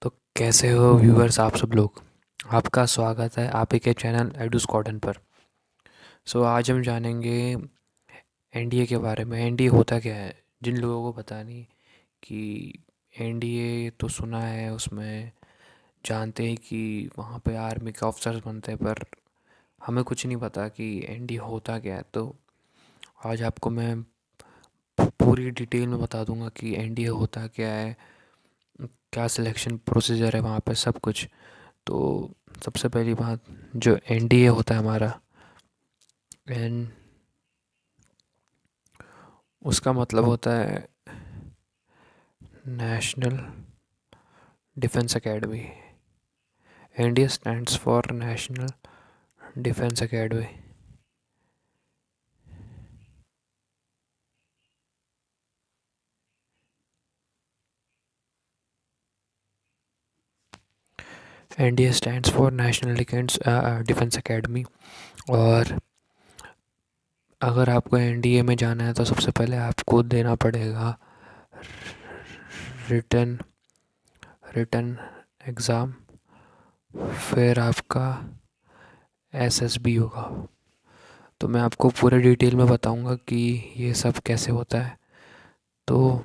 तो कैसे हो व्यूअर्स आप सब लोग। आपका स्वागत है आप ही के चैनल एडू स्कॉडन पर। आज हम जानेंगे एनडीए के बारे में। एनडीए होता क्या है, जिन लोगों को पता नहीं कि एनडीए तो सुना है, उसमें जानते हैं कि वहाँ पे आर्मी के ऑफिसर्स बनते हैं, पर हमें कुछ नहीं पता कि एनडीए होता क्या है। तो आज आपको मैं पूरी डिटेल में बता दूंगा कि एनडीए होता क्या है, क्या सिलेक्शन प्रोसीजर है वहाँ पे, सब कुछ। तो सबसे पहली बात, जो एनडीए होता है हमारा, एंड उसका मतलब होता है national defence academy. NDA stands for national defence academy. NDA stands for national defence academy. और अगर आपको एनडीए में जाना है तो सबसे पहले आपको देना पड़ेगा रिटन रिटन एग्ज़ाम, फिर आपका एसएसबी होगा। तो मैं आपको पूरे डिटेल में बताऊंगा कि ये सब कैसे होता है। तो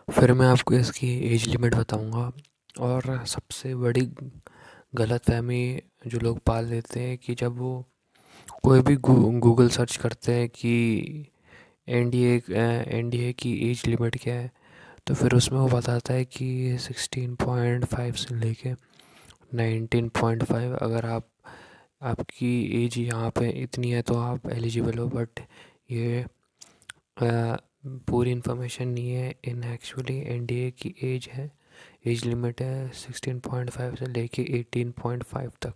फिर मैं आपको इसकी एज लिमिट बताऊंगा। और सबसे बड़ी गलतफहमी जो लोग पाल लेते हैं कि जब वो कोई भी गूगल सर्च करते हैं कि एनडीए की एज लिमिट क्या है, तो फिर उसमें वो बताता है कि 16.5 से लेके 19.5। अगर आपकी एज यहाँ पे इतनी है तो आप एलिजिबल हो, बट ये पूरी इन्फॉर्मेशन नहीं है। इन एक्चुअली एनडीए की एज लिमिट है 16.5 से लेके 18.5 तक।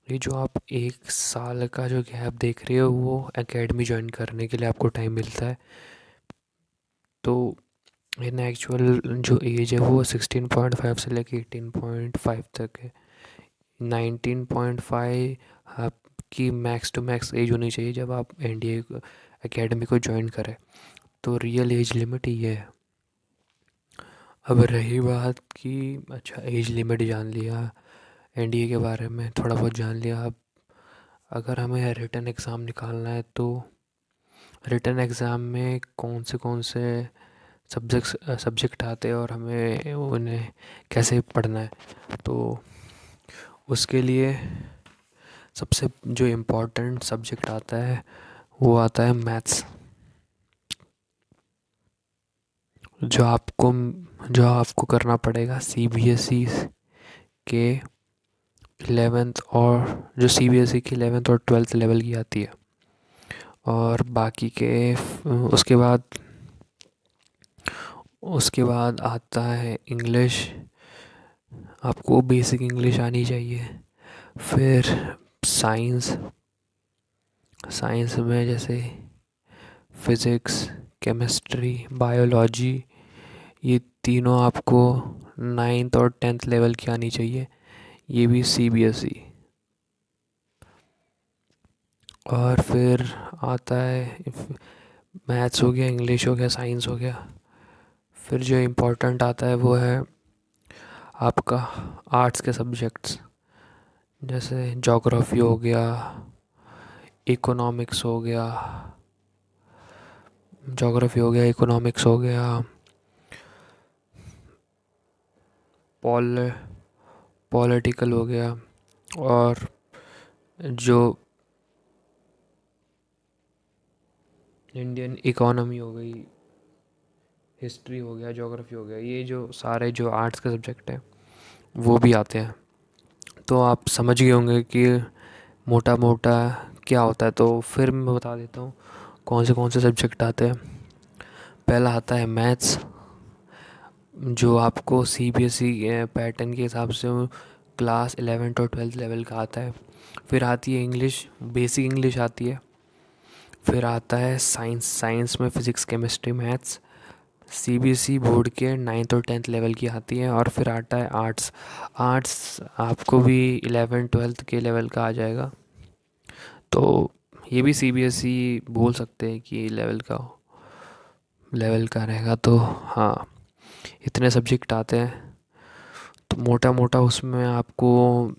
ये जो आप एक साल का जो गैप देख रहे हो, वो एकेडमी ज्वाइन करने के लिए आपको टाइम मिलता है। तो इन एक्चुअल जो एज है वो 16.5 से लेके 18.5 तक है। 19.5 आपकी मैक्स टू मैक्स एज होनी चाहिए जब आप एनडीए एकेडमी को ज्वाइन करें। तो रियल एज लिमिट ये है। अब रही बात कि अच्छा, एज लिमिट जान लिया, एनडीए के बारे में थोड़ा बहुत जान लिया। अब अगर हमें रिटन एग्ज़ाम निकालना है तो रिटन एग्ज़ाम में कौन से सब्जेक्ट आते हैं और हमें उन्हें कैसे पढ़ना है, तो उसके लिए सबसे जो इम्पोर्टेंट सब्जेक्ट आता है वो आता है मैथ्स। जो आपको जो आपको करना पड़ेगा सीबीएसई के 11th, और जो सीबीएसई की 11th और 12th लेवल की आती है। और बाकी के उसके बाद आता है इंग्लिश। आपको बेसिक इंग्लिश आनी चाहिए। फिर साइंस साइंस में जैसे फिज़िक्स, केमिस्ट्री, बायोलॉजी, ये तीनों आपको 9th और 10th लेवल की आनी चाहिए, ये भी सीबीएसई। और फिर आता है मैथ्स हो गया, इंग्लिश हो गया, साइंस हो गया। फिर जो इम्पोर्टेंट आता है वो है आपका आर्ट्स के सब्जेक्ट्स, जैसे जोग्राफ़ी हो गया, इकोनॉमिक्स हो गया, इकोनॉमिक्स हो गया, पॉल पॉलिटिकल हो गया, और जो इंडियन इकोनॉमी हो गई, हिस्ट्री हो गया, ज्योग्राफी हो गया, ये जो सारे जो आर्ट्स के सब्जेक्ट हैं वो भी आते हैं। तो आप समझ गए होंगे कि मोटा मोटा क्या होता है। तो फिर मैं बता देता हूँ कौन से सब्जेक्ट आते हैं। पहला आता है मैथ्स, जो आपको सीबीएसई पैटर्न के हिसाब से क्लास 11th और 12th लेवल का आता है। फिर आती है इंग्लिश, बेसिक इंग्लिश आती है। फिर आता है साइंस, साइंस में physics, chemistry, maths, CBSE board के 9th और 10th लेवल की आती है। और फिर आता है आर्ट्स। आर्ट्स आपको भी 11th 12th के लेवल का आ जाएगा। तो ये भी सीबीएसई बोल सकते हैं कि लेवल का हो। लेवल का रहेगा। तो हाँ, इतने सब्जेक्ट आते हैं, तो मोटा मोटा उसमें आपको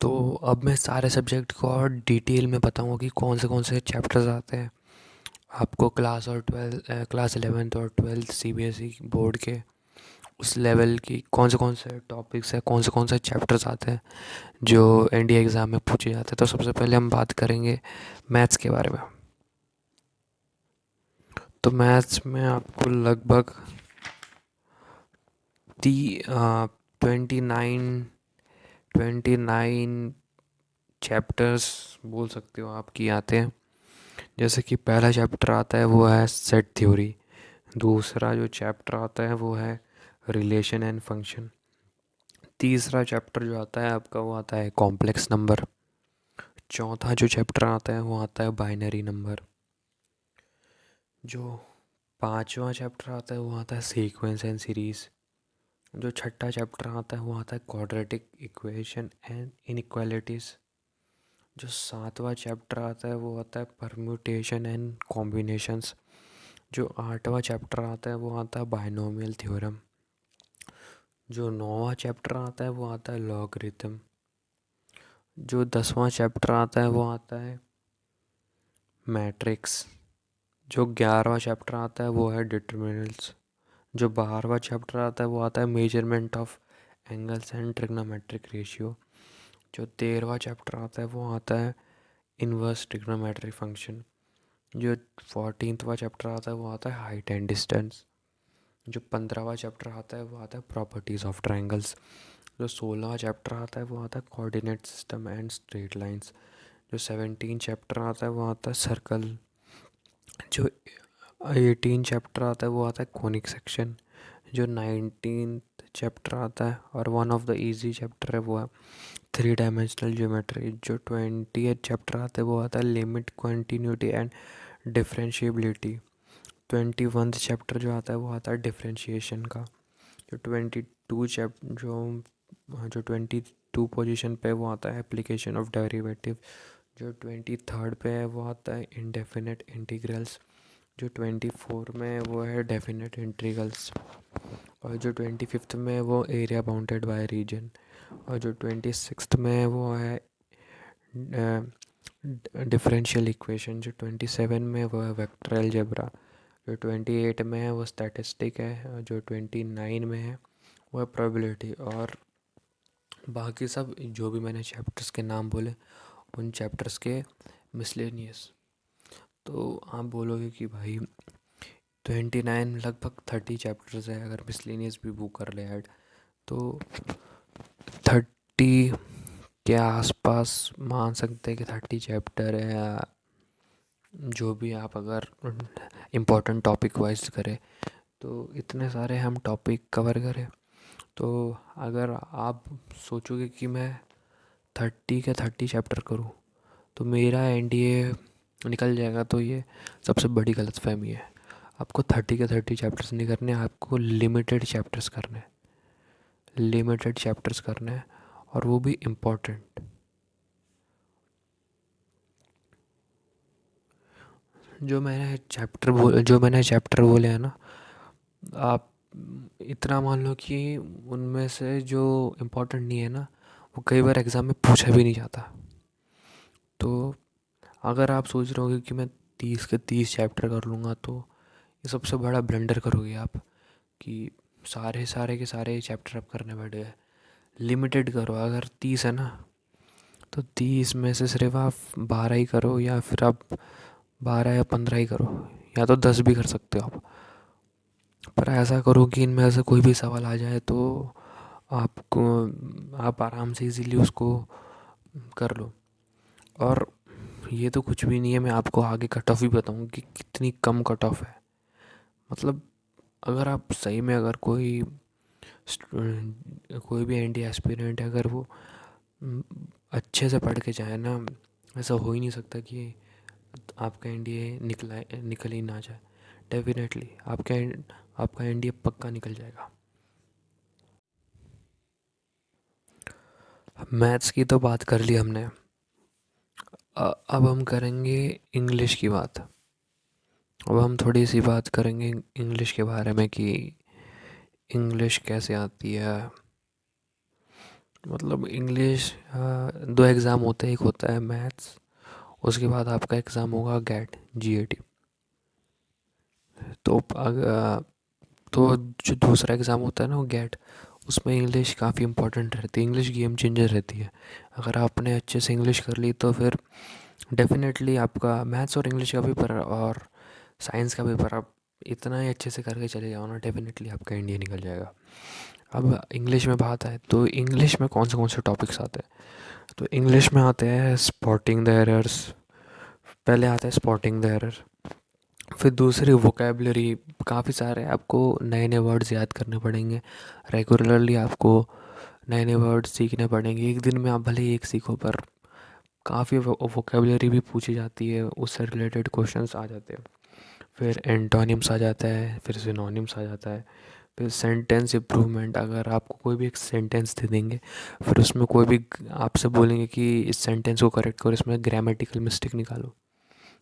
तो अब मैं सारे सब्जेक्ट को और डिटेल में बताऊंगा कि कौन से चैप्टर्स आते हैं आपको क्लास 11th और 12th सीबीएसई बोर्ड के उस लेवल की। कौन से टॉपिक्स हैं, कौन से चैप्टर्स आते हैं जो एनडीए एग्ज़ाम में पूछे जाते हैं। तो सबसे पहले हम बात करेंगे मैथ्स के बारे में। तो मैथ्स में आपको लगभग ती 29 चैप्टर्स बोल सकते हो आप कि आते हैं। जैसे कि पहला चैप्टर आता है वो है सेट थ्योरी। दूसरा जो चैप्टर आता है वो है रिलेशन एंड फंक्शन। तीसरा चैप्टर जो आता है आपका वो आता है कॉम्प्लेक्स नंबर। चौथा जो चैप्टर आता है वो आता है बाइनरी नंबर। जो पांचवा चैप्टर आता है वो आता है सीक्वेंस एंड सीरीज। जो छठा चैप्टर आता है वो आता है क्वाड्रेटिक इक्वेशन एंड इनइक्वालिटीज़। जो सातवां चैप्टर आता है वो आता है परम्यूटेशन एंड कॉम्बिनेशंस। जो आठवां चैप्टर आता है वो आता है बाइनोमियल थ्योरम। जो नौवां चैप्टर आता है वो आता है लॉगरिथम। जो 10वां चैप्टर आता है वो आता है मैट्रिक्स। जो 11वां चैप्टर आता है वो है डिटर्मिनल्स। जो 12वां चैप्टर आता है वो आता है measurement of angles and trigonometric ratio. जो 13वां चैप्टर आता है वो आता है इन्वर्स ट्रिग्नोमेट्रिक फंक्शन। जो 14वां चैप्टर आता है वो आता है हाइट एंड डिस्टेंस। जो 15वां चैप्टर आता है वो आता है प्रॉपर्टीज़ ऑफ ट्रायंगल्स। जो 16वां चैप्टर आता है वो आता है coordinate system and straight lines. जो 17 चैप्टर आता है वो आता है सर्कल। जो 18 चैप्टर आता है वो आता है कोनिक सेक्शन। जो 19 चैप्टर आता है और one of the easy chapter है वो है 3 डायमेंशनल ज्योमेट्री। जो 20th चैप्टर आता है वो आता है limit continuity and differentiability. 21st chapter जो आता है वो आता है डिफरेंशिएशन का। जो 22 चैप जो 22 पोजीशन पे वो आता है एप्लीकेशन ऑफ डेरिवेटिव। जो 23rd पे है वो आता है इंडेफिनिट इंटीग्रल्स। जो 24 में है वो है डेफिनेट इंटीग्रल्स। और जो 25th में है वो एरिया बाउंडेड बाय रीजन। और जो 26th में है वो है डिफरेंशियल इक्वेशन। जो 27 में है वो है वेक्टर अलजेब्रा। जो 28 में है वो स्टैटिस्टिक है। और जो 29 में है वो है प्रोबेबिलिटी। और बाकी सब जो भी मैंने चैप्टर्स के नाम बोले उन चैप्टर्स के मिसलेनियस। तो आप बोलोगे कि भाई 29 लगभग 30 चैप्टर्स है, अगर मिसलेनियस भी बुक कर ले ऐड तो 30 के आसपास मान सकते हैं कि 30 चैप्टर है। या जो भी आप अगर इम्पोर्टेंट टॉपिक वाइज करें तो इतने सारे हम टॉपिक कवर करें। तो अगर आप सोचोगे कि मैं 30 के 30 चैप्टर करूं तो मेरा एनडीए निकल जाएगा, तो ये सबसे बड़ी गलतफहमी है। आपको 30 के 30 चैप्टर्स नहीं करने, आपको लिमिटेड चैप्टर्स करने हैं और वो भी इम्पोर्टेंट। जो मैंने चैप्टर बोले हैं ना, आप इतना मान लो कि उनमें से जो इम्पोर्टेंट नहीं है ना वो कई बार एग्ज़ाम में पूछा भी नहीं जाता। तो अगर आप सोच रहे होगे कि मैं 30 के 30 चैप्टर कर लूँगा तो ये सबसे बड़ा ब्लंडर करोगे आप कि सारे के सारे चैप्टर आप करने बैठे हैं। लिमिटेड करो। अगर 30 है ना तो 30 में से सिर्फ आप 12 ही करो, या फिर आप 12 या 15 ही करो, या तो 10 भी कर सकते हो आप। पर ऐसा करो कि इनमें से कोई भी सवाल आ जाए तो आपको आप आराम से इजीली उसको कर लो। और ये तो कुछ भी नहीं है, मैं आपको आगे कट ऑफ भी बताऊँ कि कितनी कम कट ऑफ है। मतलब अगर आप सही में अगर कोई भी एनडी एस्पिरेंट है, अगर वो अच्छे से पढ़ के जाए ना, ऐसा हो ही नहीं सकता कि आपका एनडीए निकल ही ना जाए। डेफिनेटली आपका एनडीए पक्का निकल जाएगा। मैथ्स की तो बात कर ली हमने। अब हम करेंगे इंग्लिश की बात। अब हम थोड़ी सी बात करेंगे इंग्लिश के बारे में कि इंग्लिश कैसे आती है। मतलब इंग्लिश, दो एग्ज़ाम होते हैं, एक होता है मैथ्स, उसके बाद आपका एग्ज़ाम होगा गेट, GAT। तो तो जो दूसरा एग्ज़ाम होता है ना वो गेट, उसमें इंग्लिश काफ़ी इंपॉर्टेंट रहती है, इंग्लिश गेम चेंजर रहती है। अगर आपने अच्छे से इंग्लिश कर ली तो फिर डेफिनेटली आपका मैथ्स और इंग्लिश का पेपर और साइंस का पेपर आप इतना ही अच्छे से करके चले जाओ ना, डेफिनेटली आपका इंडिया निकल जाएगा। अब इंग्लिश में बात आए तो इंग्लिश में कौन से टॉपिक्स आते हैं। तो इंग्लिश में आते हैं स्पॉटिंग द एरर्स। पहले आता है स्पॉटिंग द एरर, फिर दूसरी वोकेबलरी। काफ़ी सारे आपको नए नए वर्ड्स याद करने पड़ेंगे। रेगुलरली आपको नए नए वर्ड्स सीखने पड़ेंगे। एक दिन में आप भले ही एक सीखो, पर काफ़ी वोकेबलरी भी पूछी जाती है, उससे रिलेटेड क्वेश्चंस आ जाते हैं। फिर एंटोनिम्स आ जाता है, फिर सिनोनिम्स आ जाता है, फिर सेंटेंस इम्प्रूवमेंट। अगर आपको कोई भी एक सेंटेंस दे देंगे, फिर उसमें कोई भी आपसे बोलेंगे कि इस सेंटेंस को करेक्ट करो, इसमें ग्रामेटिकल मिस्टेक निकालो,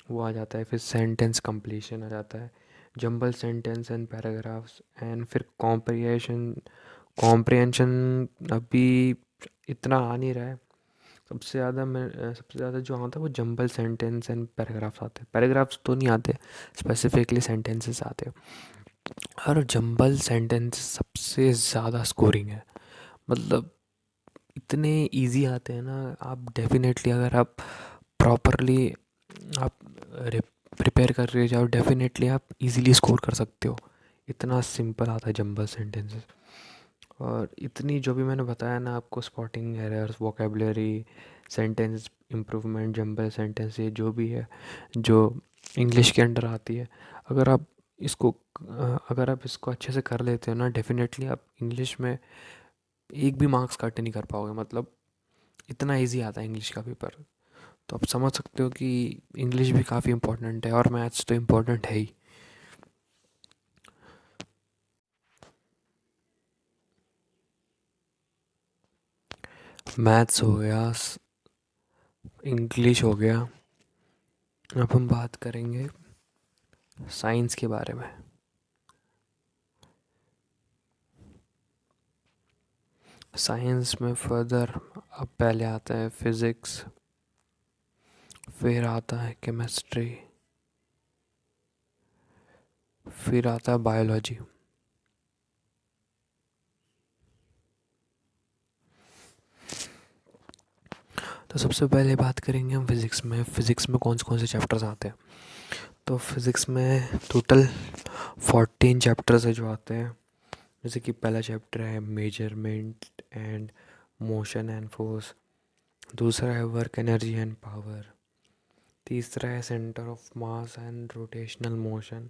वो आ जाता है। फिर सेंटेंस कंप्लीशन आ जाता है, jumble sentence and paragraphs, and फिर कॉम्प्रिहेंशन। कॉम्प्रिहेंशन अभी इतना आ नहीं रहा है। सबसे ज़्यादा जो आता है वो जंबल सेंटेंस एंड पैराग्राफ्स आते हैं। पैराग्राफ्स तो नहीं आते, स्पेसिफिकली सेंटेंसेस आते हैं। और जंबल सेंटेंस सबसे ज़्यादा स्कोरिंग है। मतलब इतने इजी आते हैं ना, आप डेफिनेटली अगर आप प्रॉपरली आप प्रिपेयर कर रहे जाओ, डेफिनेटली आप इजीली स्कोर कर सकते हो। इतना सिंपल आता है जंबल सेंटेंसेस। और इतनी जो भी मैंने बताया ना आपको, spotting errors, vocabulary, sentence improvement, jumble sentence, ये जो भी है जो इंग्लिश के अंडर आती है, अगर आप इसको अगर आप इसको अच्छे से कर लेते हो ना, डेफिनेटली आप इंग्लिश में एक भी मार्क्स कट नहीं कर पाओगे। मतलब इतना इजी आता है इंग्लिश का पेपर। तो आप समझ सकते हो कि इंग्लिश भी काफ़ी इंपॉर्टेंट है, और मैथ्स तो इम्पोर्टेंट है ही। मैथ्स हो गया, इंग्लिश हो गया। अब हम बात करेंगे साइंस के बारे में। साइंस में फर्दर अब पहले आता है फिज़िक्स, फिर आता है केमिस्ट्री, फिर आता है बायोलॉजी। तो सबसे पहले बात करेंगे हम फिज़िक्स में। फ़िज़िक्स में कौन से चैप्टर्स आते हैं। तो फिज़िक्स में टोटल 14 चैप्टर्स है जो आते हैं। जैसे कि पहला चैप्टर है measurement and motion and force, दूसरा है वर्क एनर्जी एंड पावर, तीसरा है centre of mass and rotational motion,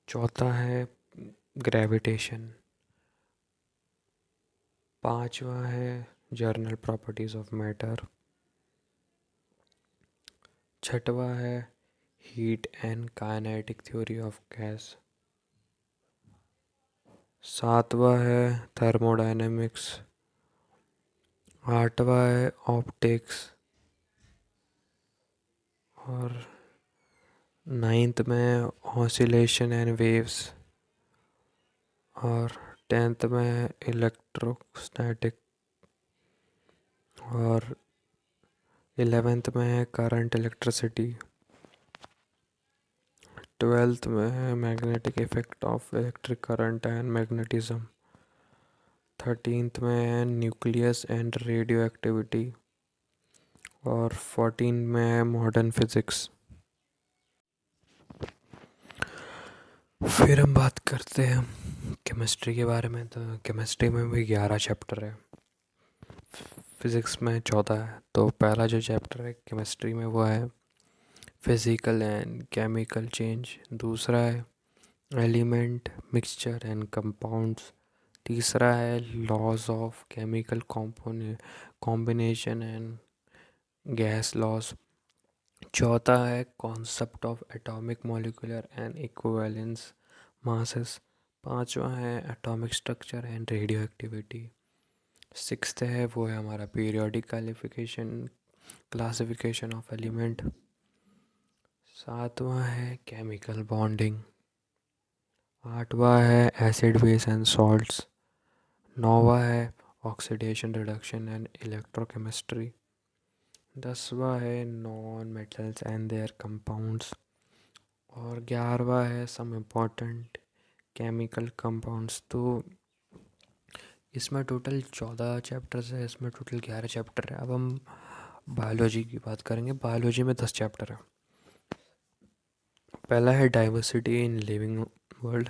चौथा है ग्रेविटेशन, पांचवा है जर्नल प्रॉपर्टीज ऑफ मैटर, छठवा है heat and kinetic theory of gas, सातवा है थर्मोडायनेमिक्स, आठवा है ऑप्टिक्स, और नाइन्थ में ऑसिलेशन एंड वेव्स, और टेंथ में इलेक्ट्रोस्टैटिक, और 11th में है करंट इलेक्ट्रिसिटी, 12th में है magnetic effect of electric current and magnetism, 13th में है न्यूक्लियस एंड रेडियो एक्टिविटी, और 14 में है मॉडर्न फिजिक्स। फिर हम बात करते हैं केमिस्ट्री के बारे में। तो केमिस्ट्री में भी 11 चैप्टर है, फिज़िक्स में 14 है। तो पहला जो चैप्टर है केमिस्ट्री में वो है फिज़िकल एंड केमिकल चेंज, दूसरा है एलिमेंट मिक्सचर एंड कंपाउंड्स, तीसरा है laws of chemical combination and gas laws, चौथा है concept of atomic molecular and equivalence masses, पांचवा है atomic structure and radioactivity, sixth है वो है हमारा पीरियोडिक क्लासिफिकेशन ऑफ एलिमेंट। सातवां है केमिकल बॉन्डिंग। आठवां है एसिड बेस एंड सॉल्ट्स। नौवां है ऑक्सीडेशन रिडक्शन एंड इलेक्ट्रोकेमिस्ट्री। 10वां है non metals and there compounds. और 11वां है सम इम्पॉर्टेंट केमिकल कंपाउंड्स। तो इसमें टोटल 14 चैप्टर्स है, इसमें टोटल 11 चैप्टर है। अब हम बायोलॉजी की बात करेंगे। बायोलॉजी में 10 चैप्टर है। पहला है डाइवर्सिटी इन लिविंग वर्ल्ड।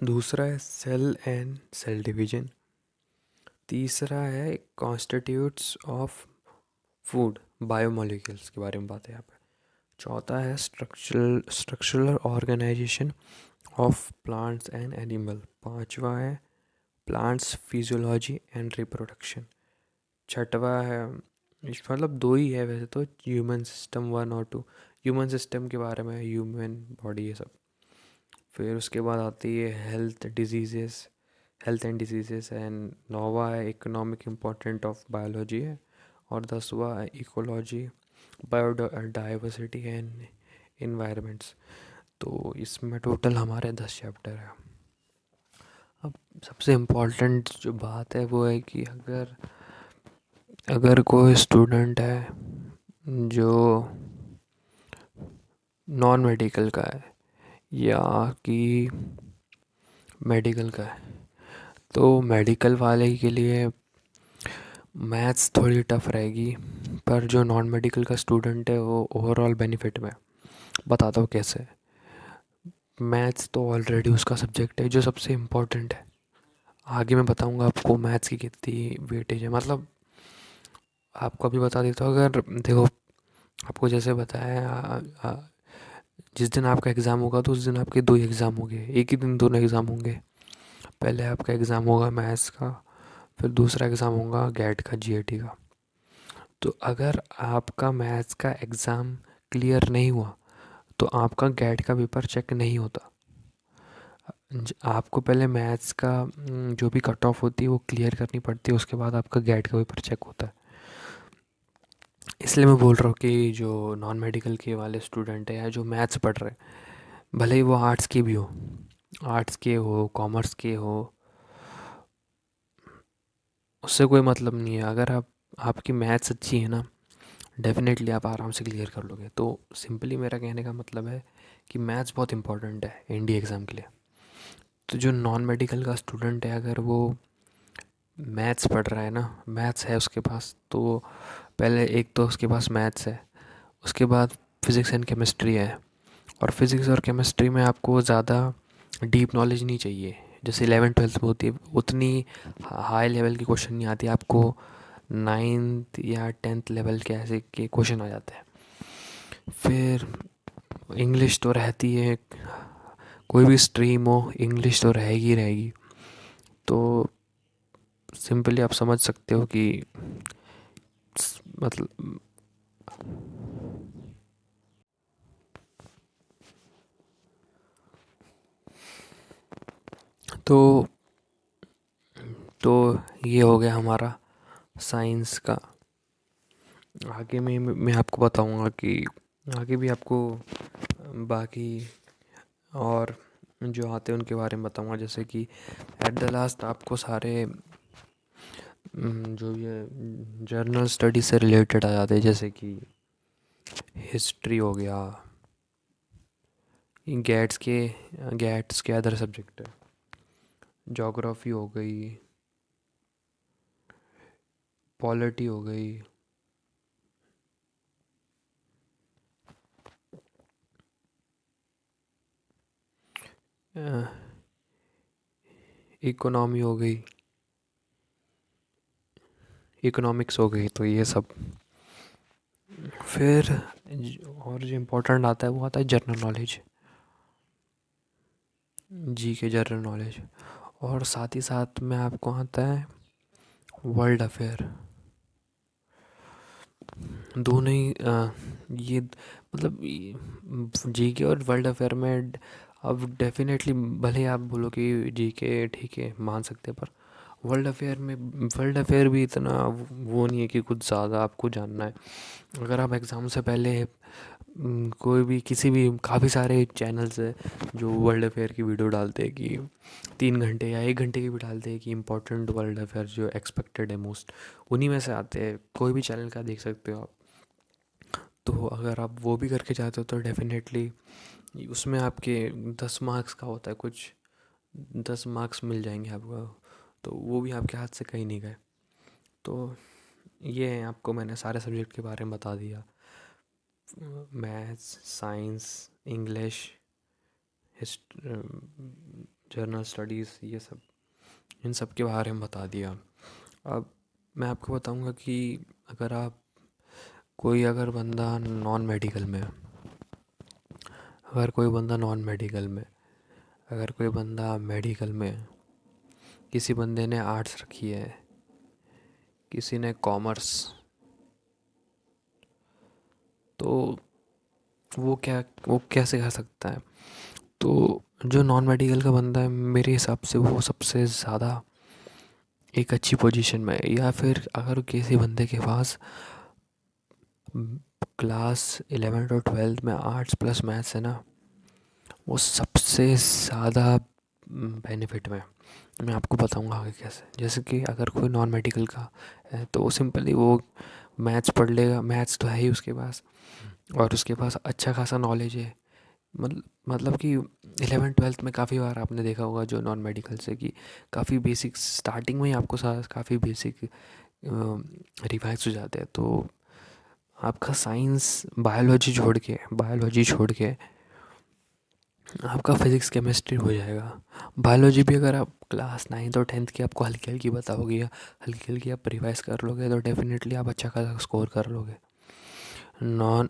दूसरा है सेल एंड सेल डिवीजन। तीसरा है कॉन्स्टिट्यूट्स ऑफ फूड, बायोमोलिक्यूल्स के बारे में बात है यहाँ पे। चौथा है structural organisation of plants and animal. पांचवा है प्लांट्स फिजियोलॉजी एंड रिप्रोडक्शन। छठवा है, मतलब दो ही है वैसे तो, ह्यूमन सिस्टम 1 और 2। ह्यूमन सिस्टम के बारे में, ह्यूमन बॉडी, ये सब। फिर उसके बाद आती है हेल्थ एंड डिजीजेस एंड नौवा है इकोनॉमिक इम्पोर्टेंट ऑफ बायोलॉजी है। और 10वां है इकोलॉजी, बायोडाइवर्सिटी एंड इन्वायरमेंट्स। तो इसमें टोटल हमारे 10 चैप्टर है। अब सबसे इम्पोर्टेंट जो बात है वो है कि अगर अगर कोई स्टूडेंट है जो नॉन मेडिकल का है या कि मेडिकल का है, तो मेडिकल वाले के लिए मैथ्स थोड़ी टफ रहेगी। पर जो नॉन मेडिकल का स्टूडेंट है वो ओवरऑल बेनिफिट में। बताता हूँ कैसे। मैथ्स तो ऑलरेडी उसका सब्जेक्ट है जो सबसे इम्पोर्टेंट है। आगे मैं बताऊँगा आपको मैथ्स की कितनी वेटेज है। मतलब आपको अभी बता देता हूँ, अगर देखो आपको जैसे बताया जिस दिन आपका एग्ज़ाम होगा तो उस दिन आपके दो एग्ज़ाम होंगे, एक ही दिन दोनों एग्ज़ाम होंगे। पहले आपका एग्ज़ाम होगा मैथ्स का, फिर दूसरा एग्ज़ाम होगा गेट का, जीएटी का। तो अगर आपका मैथ्स का एग्ज़ाम क्लियर नहीं हुआ तो आपका गेट का पेपर चेक नहीं होता। आपको पहले मैथ्स का जो भी कट ऑफ होती है वो क्लियर करनी पड़ती है, उसके बाद आपका गेट का पेपर चेक होता है। इसलिए मैं बोल रहा हूँ कि जो नॉन मेडिकल के वाले स्टूडेंट है या जो मैथ्स पढ़ रहे हैं, भले ही वो आर्ट्स के भी हो, आर्ट्स के हो, कॉमर्स के हो, उससे कोई मतलब नहीं है। अगर आपकी मैथ्स अच्छी है ना, डेफिनेटली आप आराम से क्लियर कर लोगे। तो सिंपली मेरा कहने का मतलब है कि मैथ्स बहुत इंपॉर्टेंट है एनडीए एग्ज़ाम के लिए। तो जो नॉन मेडिकल का स्टूडेंट है, अगर वो मैथ्स पढ़ रहा है ना, मैथ्स है उसके पास, तो पहले एक तो उसके पास मैथ्स है, उसके बाद फिज़िक्स एंड केमिस्ट्री है। और फिज़िक्स और केमिस्ट्री में आपको ज़्यादा डीप नॉलेज नहीं चाहिए, जैसे 11th 12th में होती है उतनी हाई लेवल की क्वेश्चन नहीं आती आपको। 9th या 10th लेवल के ऐसे के क्वेश्चन आ जाते हैं। फिर इंग्लिश तो रहती है, कोई भी स्ट्रीम हो इंग्लिश तो रहेगी ही रहेगी। तो सिंपली आप समझ सकते हो कि मतलब तो तो ये हो गया हमारा साइंस का। आगे मैं आपको बताऊंगा कि आगे भी आपको बाकी और जो आते हैं उनके बारे में बताऊंगा। जैसे कि एट द लास्ट आपको सारे जो ये जर्नल स्टडी से रिलेटेड आ जाते हैं, जैसे कि हिस्ट्री हो गया, गैट्स के अदर सब्जेक्ट है, जोग्राफ़ी हो गई, पॉलिटी हो गई, इकोनॉमी हो गई, इकोनॉमिक्स हो गई। तो ये सब। फिर और जो इम्पोर्टेंट आता है वो आता है जनरल नॉलेज, जी के जनरल नॉलेज। और साथ ही साथ में आपको आता है वर्ल्ड अफेयर। दोनों ही ये मतलब जी के और वर्ल्ड अफेयर में अब डेफिनेटली, भले ही आप बोलो कि जी के ठीक है मान सकते हैं, पर वर्ल्ड अफेयर भी इतना वो नहीं है कि कुछ ज़्यादा आपको जानना है। अगर आप एग्ज़ाम से पहले कोई भी किसी भी काफ़ी सारे चैनल्स है जो वर्ल्ड अफेयर की वीडियो डालते हैं कि 3 घंटे या 1 घंटे की भी डालते हैं कि इम्पोर्टेंट वर्ल्ड अफेयर जो एक्सपेक्टेड है मोस्ट, उन्हीं में से आते हैं। कोई भी चैनल का देख सकते हो आप। तो अगर आप वो भी करके जाते हो तो डेफिनेटली उसमें आपके 10 मार्क्स का होता है कुछ, 10 मार्क्स मिल जाएंगे आपको। तो वो भी आपके हाथ से कहीं नहीं गए। तो ये है, आपको मैंने सारे सब्जेक्ट के बारे में बता दिया। Maths, science, English, journal studies, ये सब, इन सब के बारे में बता दिया। अब मैं आपको बताऊंगा कि अगर आप अगर बंदा नॉन मेडिकल में है, अगर कोई बंदा नॉन मेडिकल में, अगर कोई बंदा मेडिकल में है, किसी बंदे ने आर्ट्स रखी है, किसी ने कॉमर्स, तो वो कैसे कर सकता है? तो जो नॉन मेडिकल का बंदा है, मेरे हिसाब से वो सबसे ज़्यादा एक अच्छी पोजीशन में है। या फिर अगर किसी बंदे के पास क्लास 11th और 12th में आर्ट्स प्लस मैथ्स है ना, वो सबसे ज़्यादा बेनिफिट में है। मैं आपको बताऊंगा आगे कैसे। जैसे कि अगर कोई नॉन मेडिकल का है तो वो सिंपली वो मैथ्स पढ़ लेगा, मैथ्स तो है ही उसके पास, और उसके पास अच्छा खासा नॉलेज है। मतलब कि 11th 12th में काफ़ी बार आपने देखा होगा जो नॉन मेडिकल से कि काफ़ी बेसिक स्टार्टिंग में ही आपको काफ़ी बेसिक रिवाइज हो जाते हैं। तो आपका साइंस बायोलॉजी छोड़ के आपका फिज़िक्स केमिस्ट्री हो जाएगा। बायोलॉजी भी अगर आप क्लास 9th और 10th की आपको हल्की हल्की बताओगे या हल्की हल्की आप रिवाइज कर लोगे तो डेफिनेटली आप अच्छा खासा स्कोर कर लोगे। नॉन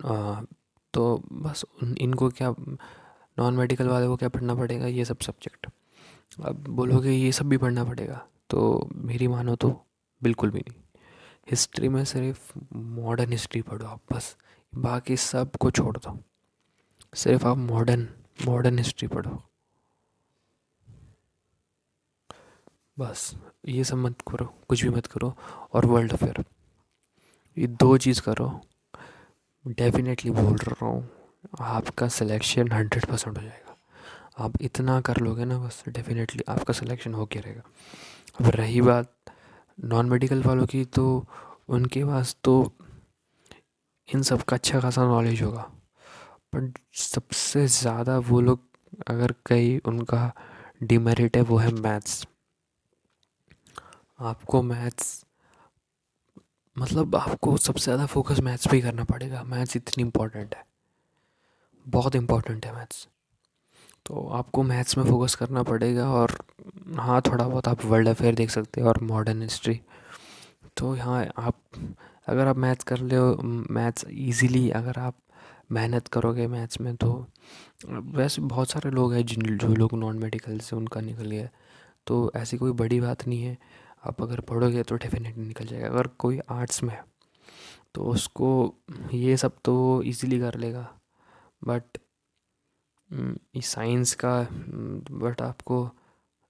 तो बस इनको क्या, नॉन मेडिकल वाले को क्या पढ़ना पड़ेगा? ये सब सब्जेक्ट। अब बोलोगे ये सब भी पढ़ना पड़ेगा, तो मेरी मानो तो बिल्कुल भी नहीं। हिस्ट्री में सिर्फ मॉडर्न हिस्ट्री पढ़ो आप बस, बाकी सब को छोड़ दो, सिर्फ आप मॉडर्न हिस्ट्री पढ़ो बस। ये सब मत करो, कुछ भी मत करो। और वर्ल्ड अफेयर, ये दो चीज़ करो, डेफिनेटली बोल रहा हूँ, आपका सिलेक्शन 100% हो जाएगा। आप इतना कर लोगे ना बस, डेफिनेटली आपका सिलेक्शन हो के रहेगा। अब रही बात नॉन मेडिकल वालों की, तो उनके पास तो इन सब का अच्छा खासा नॉलेज होगा, पर सबसे ज़्यादा वो लोग, अगर कहीं उनका डिमेरिट है वो है मैथ्स। आपको मैथ्स, मतलब आपको सबसे ज़्यादा फोकस मैथ्स पे ही करना पड़ेगा। मैथ्स इतनी इम्पोर्टेंट है, बहुत इम्पोर्टेंट है मैथ्स। तो आपको मैथ्स में फोकस करना पड़ेगा। और हाँ, थोड़ा बहुत आप वर्ल्ड अफेयर देख सकते हो और मॉडर्न हिस्ट्री। तो यहाँ आप, अगर आप मैथ्स कर ले, मैथ्स इजीली अगर आप मेहनत करोगे मैथ्स में, तो वैसे बहुत सारे लोग हैं जो लोग नॉन मेडिकल से उनका निकल गया है। तो ऐसी कोई बड़ी बात नहीं है, आप अगर पढ़ोगे तो डेफिनेटली निकल जाएगा। अगर कोई आर्ट्स में है तो उसको ये सब तो इजीली कर लेगा। बट इस साइंस का, बट आपको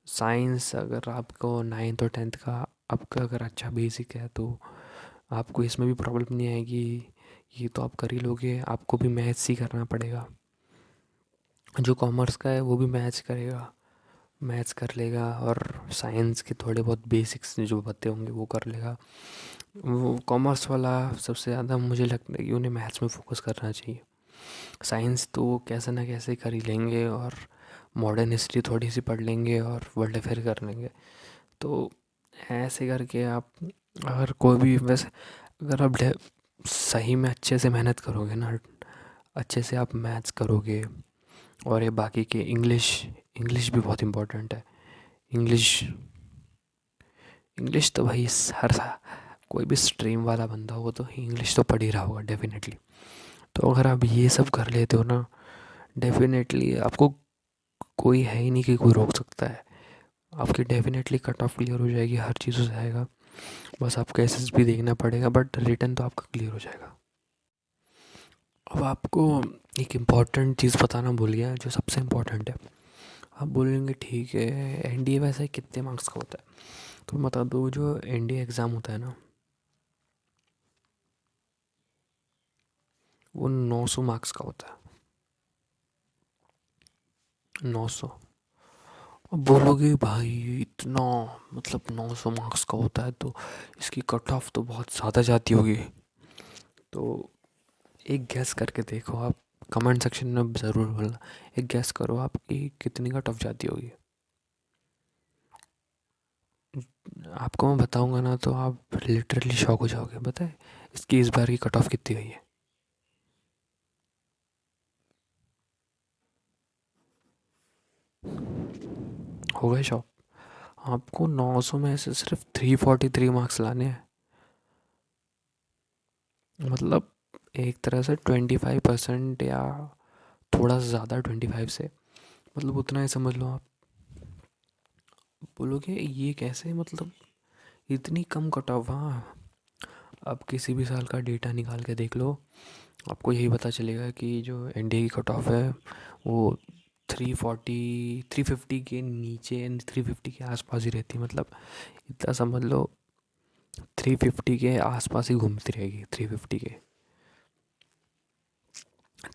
साइंस, अगर आपको 9th और 10th का आपका अगर अच्छा बेसिक है तो आपको इसमें भी प्रॉब्लम नहीं आएगी। ये तो आप कर ही लोगे, आपको भी मैथ्स ही करना पड़ेगा। जो कॉमर्स का है वो भी मैथ्स करेगा, मैथ्स कर लेगा, और साइंस के थोड़े बहुत बेसिक्स जो बते होंगे वो कर लेगा। वो कॉमर्स वाला सबसे ज़्यादा मुझे लगता है कि उन्हें मैथ्स में फोकस करना चाहिए। साइंस तो वो कैसे ना कैसे कर ही लेंगे, और मॉडर्न हिस्ट्री थोड़ी सी पढ़ लेंगे और वर्ल्ड अफेयर कर लेंगे। तो ऐसे करके आप, अगर कोई भी, वैसे अगर आप सही में अच्छे से मेहनत करोगे ना, अच्छे से आप मैथ्स करोगे, और ये बाकी के इंग्लिश, इंग्लिश भी बहुत इम्पोर्टेंट है। इंग्लिश, इंग्लिश तो भाई हर कोई भी स्ट्रीम वाला बंदा हो तो इंग्लिश तो पढ़ ही रहा होगा डेफिनेटली। तो अगर आप ये सब कर लेते हो ना, डेफिनेटली आपको कोई है ही नहीं कि कोई रोक सकता है। आपकी डेफिनेटली कट ऑफ क्लियर हो जाएगी, हर चीज़ हो जाएगा। बस आपका एसएसबी देखना पड़ेगा, बट रिटर्न तो आपका क्लियर हो जाएगा। अब आपको एक इम्पॉर्टेंट चीज़ बताना भूल गया, जो सबसे इम्पोर्टेंट है। आप बोलेंगे ठीक है, एनडीए वैसे कितने मार्क्स का होता है? तो मैं बता दूँ, जो एनडीए एग्ज़ाम होता है ना, वो 900 मार्क्स का होता है, 900। अब बोलोगे भाई इतना, मतलब 900 मार्क्स का होता है तो इसकी कट ऑफ तो बहुत ज़्यादा जाती होगी। तो एक गैस करके देखो आप, कमेंट सेक्शन में ज़रूर बोलना, एक गैस करो आपकी कितनी कट ऑफ जाती होगी। आपको मैं बताऊंगा ना तो आप लिटरली शॉक हो जाओगे। बताए इसकी इस बार की कट ऑफ कितनी गई है? हो गए शॉक? आपको 900 में से सिर्फ 343 मार्क्स लाने हैं। मतलब एक तरह से 25% या थोड़ा सा ज़्यादा, 25 से, मतलब उतना ही समझ लो आप। बोलोगे ये कैसे, मतलब इतनी कम कट ऑफ? हाँ, आप किसी भी साल का डेटा निकाल के देख लो, आपको यही पता चलेगा कि जो एनडीए की कट ऑफ है वो 350 के नीचे, 350 के आसपास ही रहती है। मतलब इतना समझ लो, 350 के आसपास ही घूमती रहेगी।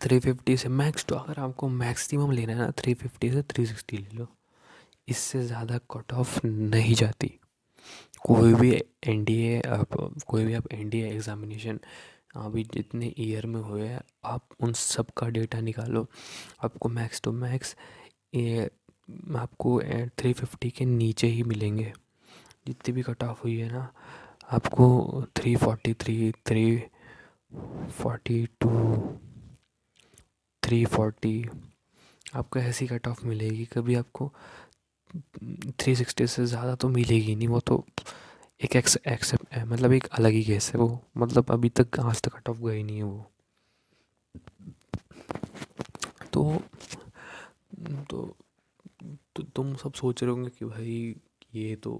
350 से मैक्स, तो अगर आपको मैक्सिमम लेना है ना, 350 से 360 ले लो। इससे ज़्यादा कट ऑफ नहीं जाती। कोई भी एनडीए, आप कोई भी आप एनडीए एग्ज़ामिनेशन अभी जितने ईयर में हुए हैं, आप उन सब का डेटा निकालो, आपको मैक्स टू मैक्स ये आपको 350 के नीचे ही मिलेंगे। जितनी भी कट ऑफ हुई है ना, आपको 343, 342, 340, आपको ऐसी कट ऑफ मिलेगी। कभी आपको 360 से ज़्यादा तो मिलेगी नहीं। वो तो एक एक्सेप्ट है, मतलब एक अलग ही केस है वो। मतलब अभी तक आज तक कट ऑफ गई नहीं है वो। तो तो, तो तुम सब सोच रहे होंगे कि भाई ये तो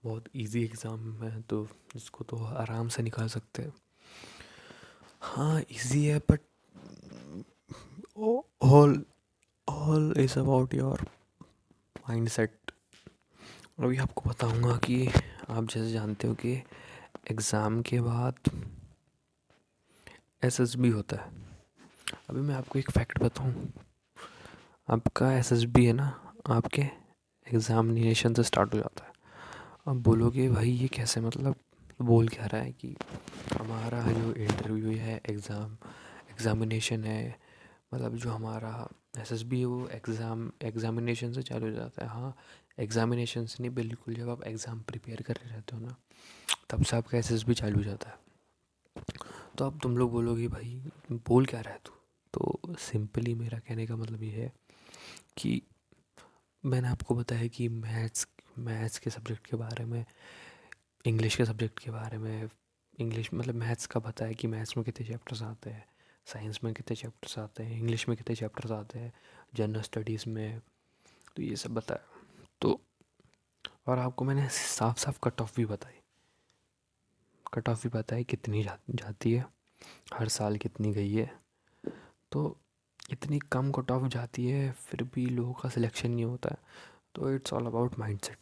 बहुत इजी एग्ज़ाम है, तो इसको तो आराम से निकाल सकते हैं। हाँ इजी है, but all all is about your mindset. अभी आपको बताऊंगा कि आप जैसे जानते हो कि एग्ज़ाम के बाद एसएसबी होता है। अभी मैं आपको एक फैक्ट बताऊं, आपका एसएसबी है ना, आपके एग्ज़ामिनेशन से स्टार्ट हो जाता है। अब बोलोगे भाई ये कैसे, मतलब बोल क्या रहा है कि हमारा जो इंटरव्यू है, एग्ज़ामिनेशन है, मतलब जो हमारा एसएसबी है वो एग्ज़ामिनेशन से चालू हो जाता है। हाँ, एग्ज़ामिनेशन से नहीं, बिल्कुल जब आप एग्ज़ाम प्रिपेयर कर रहे रहते हो ना, तब से आपका एसएसबी चालू हो जाता है। तो अब तुम लोग बोलोगे भाई बोल क्या रहा है तू? तो सिंपली मेरा कहने का मतलब ये है कि मैंने आपको बताया कि मैथ्स के सब्जेक्ट के बारे में, इंग्लिश के सब्जेक्ट के बारे में, इंग्लिश मतलब मैथ्स का बताया कि मैथ्स में कितने चैप्टर्स आते हैं, साइंस में कितने चैप्टर्स आते हैं, इंग्लिश में कितने चैप्टर्स आते हैं, जनरल स्टडीज़ में, तो ये सब बताया। तो और आपको मैंने साफ साफ कट ऑफ भी बताई, कट ऑफ भी बताई कितनी जाती है, हर साल कितनी गई है। तो इतनी कम कट ऑफ जाती है फिर भी लोगों का सिलेक्शन नहीं होता है। तो इट्स ऑल अबाउट माइंडसेट।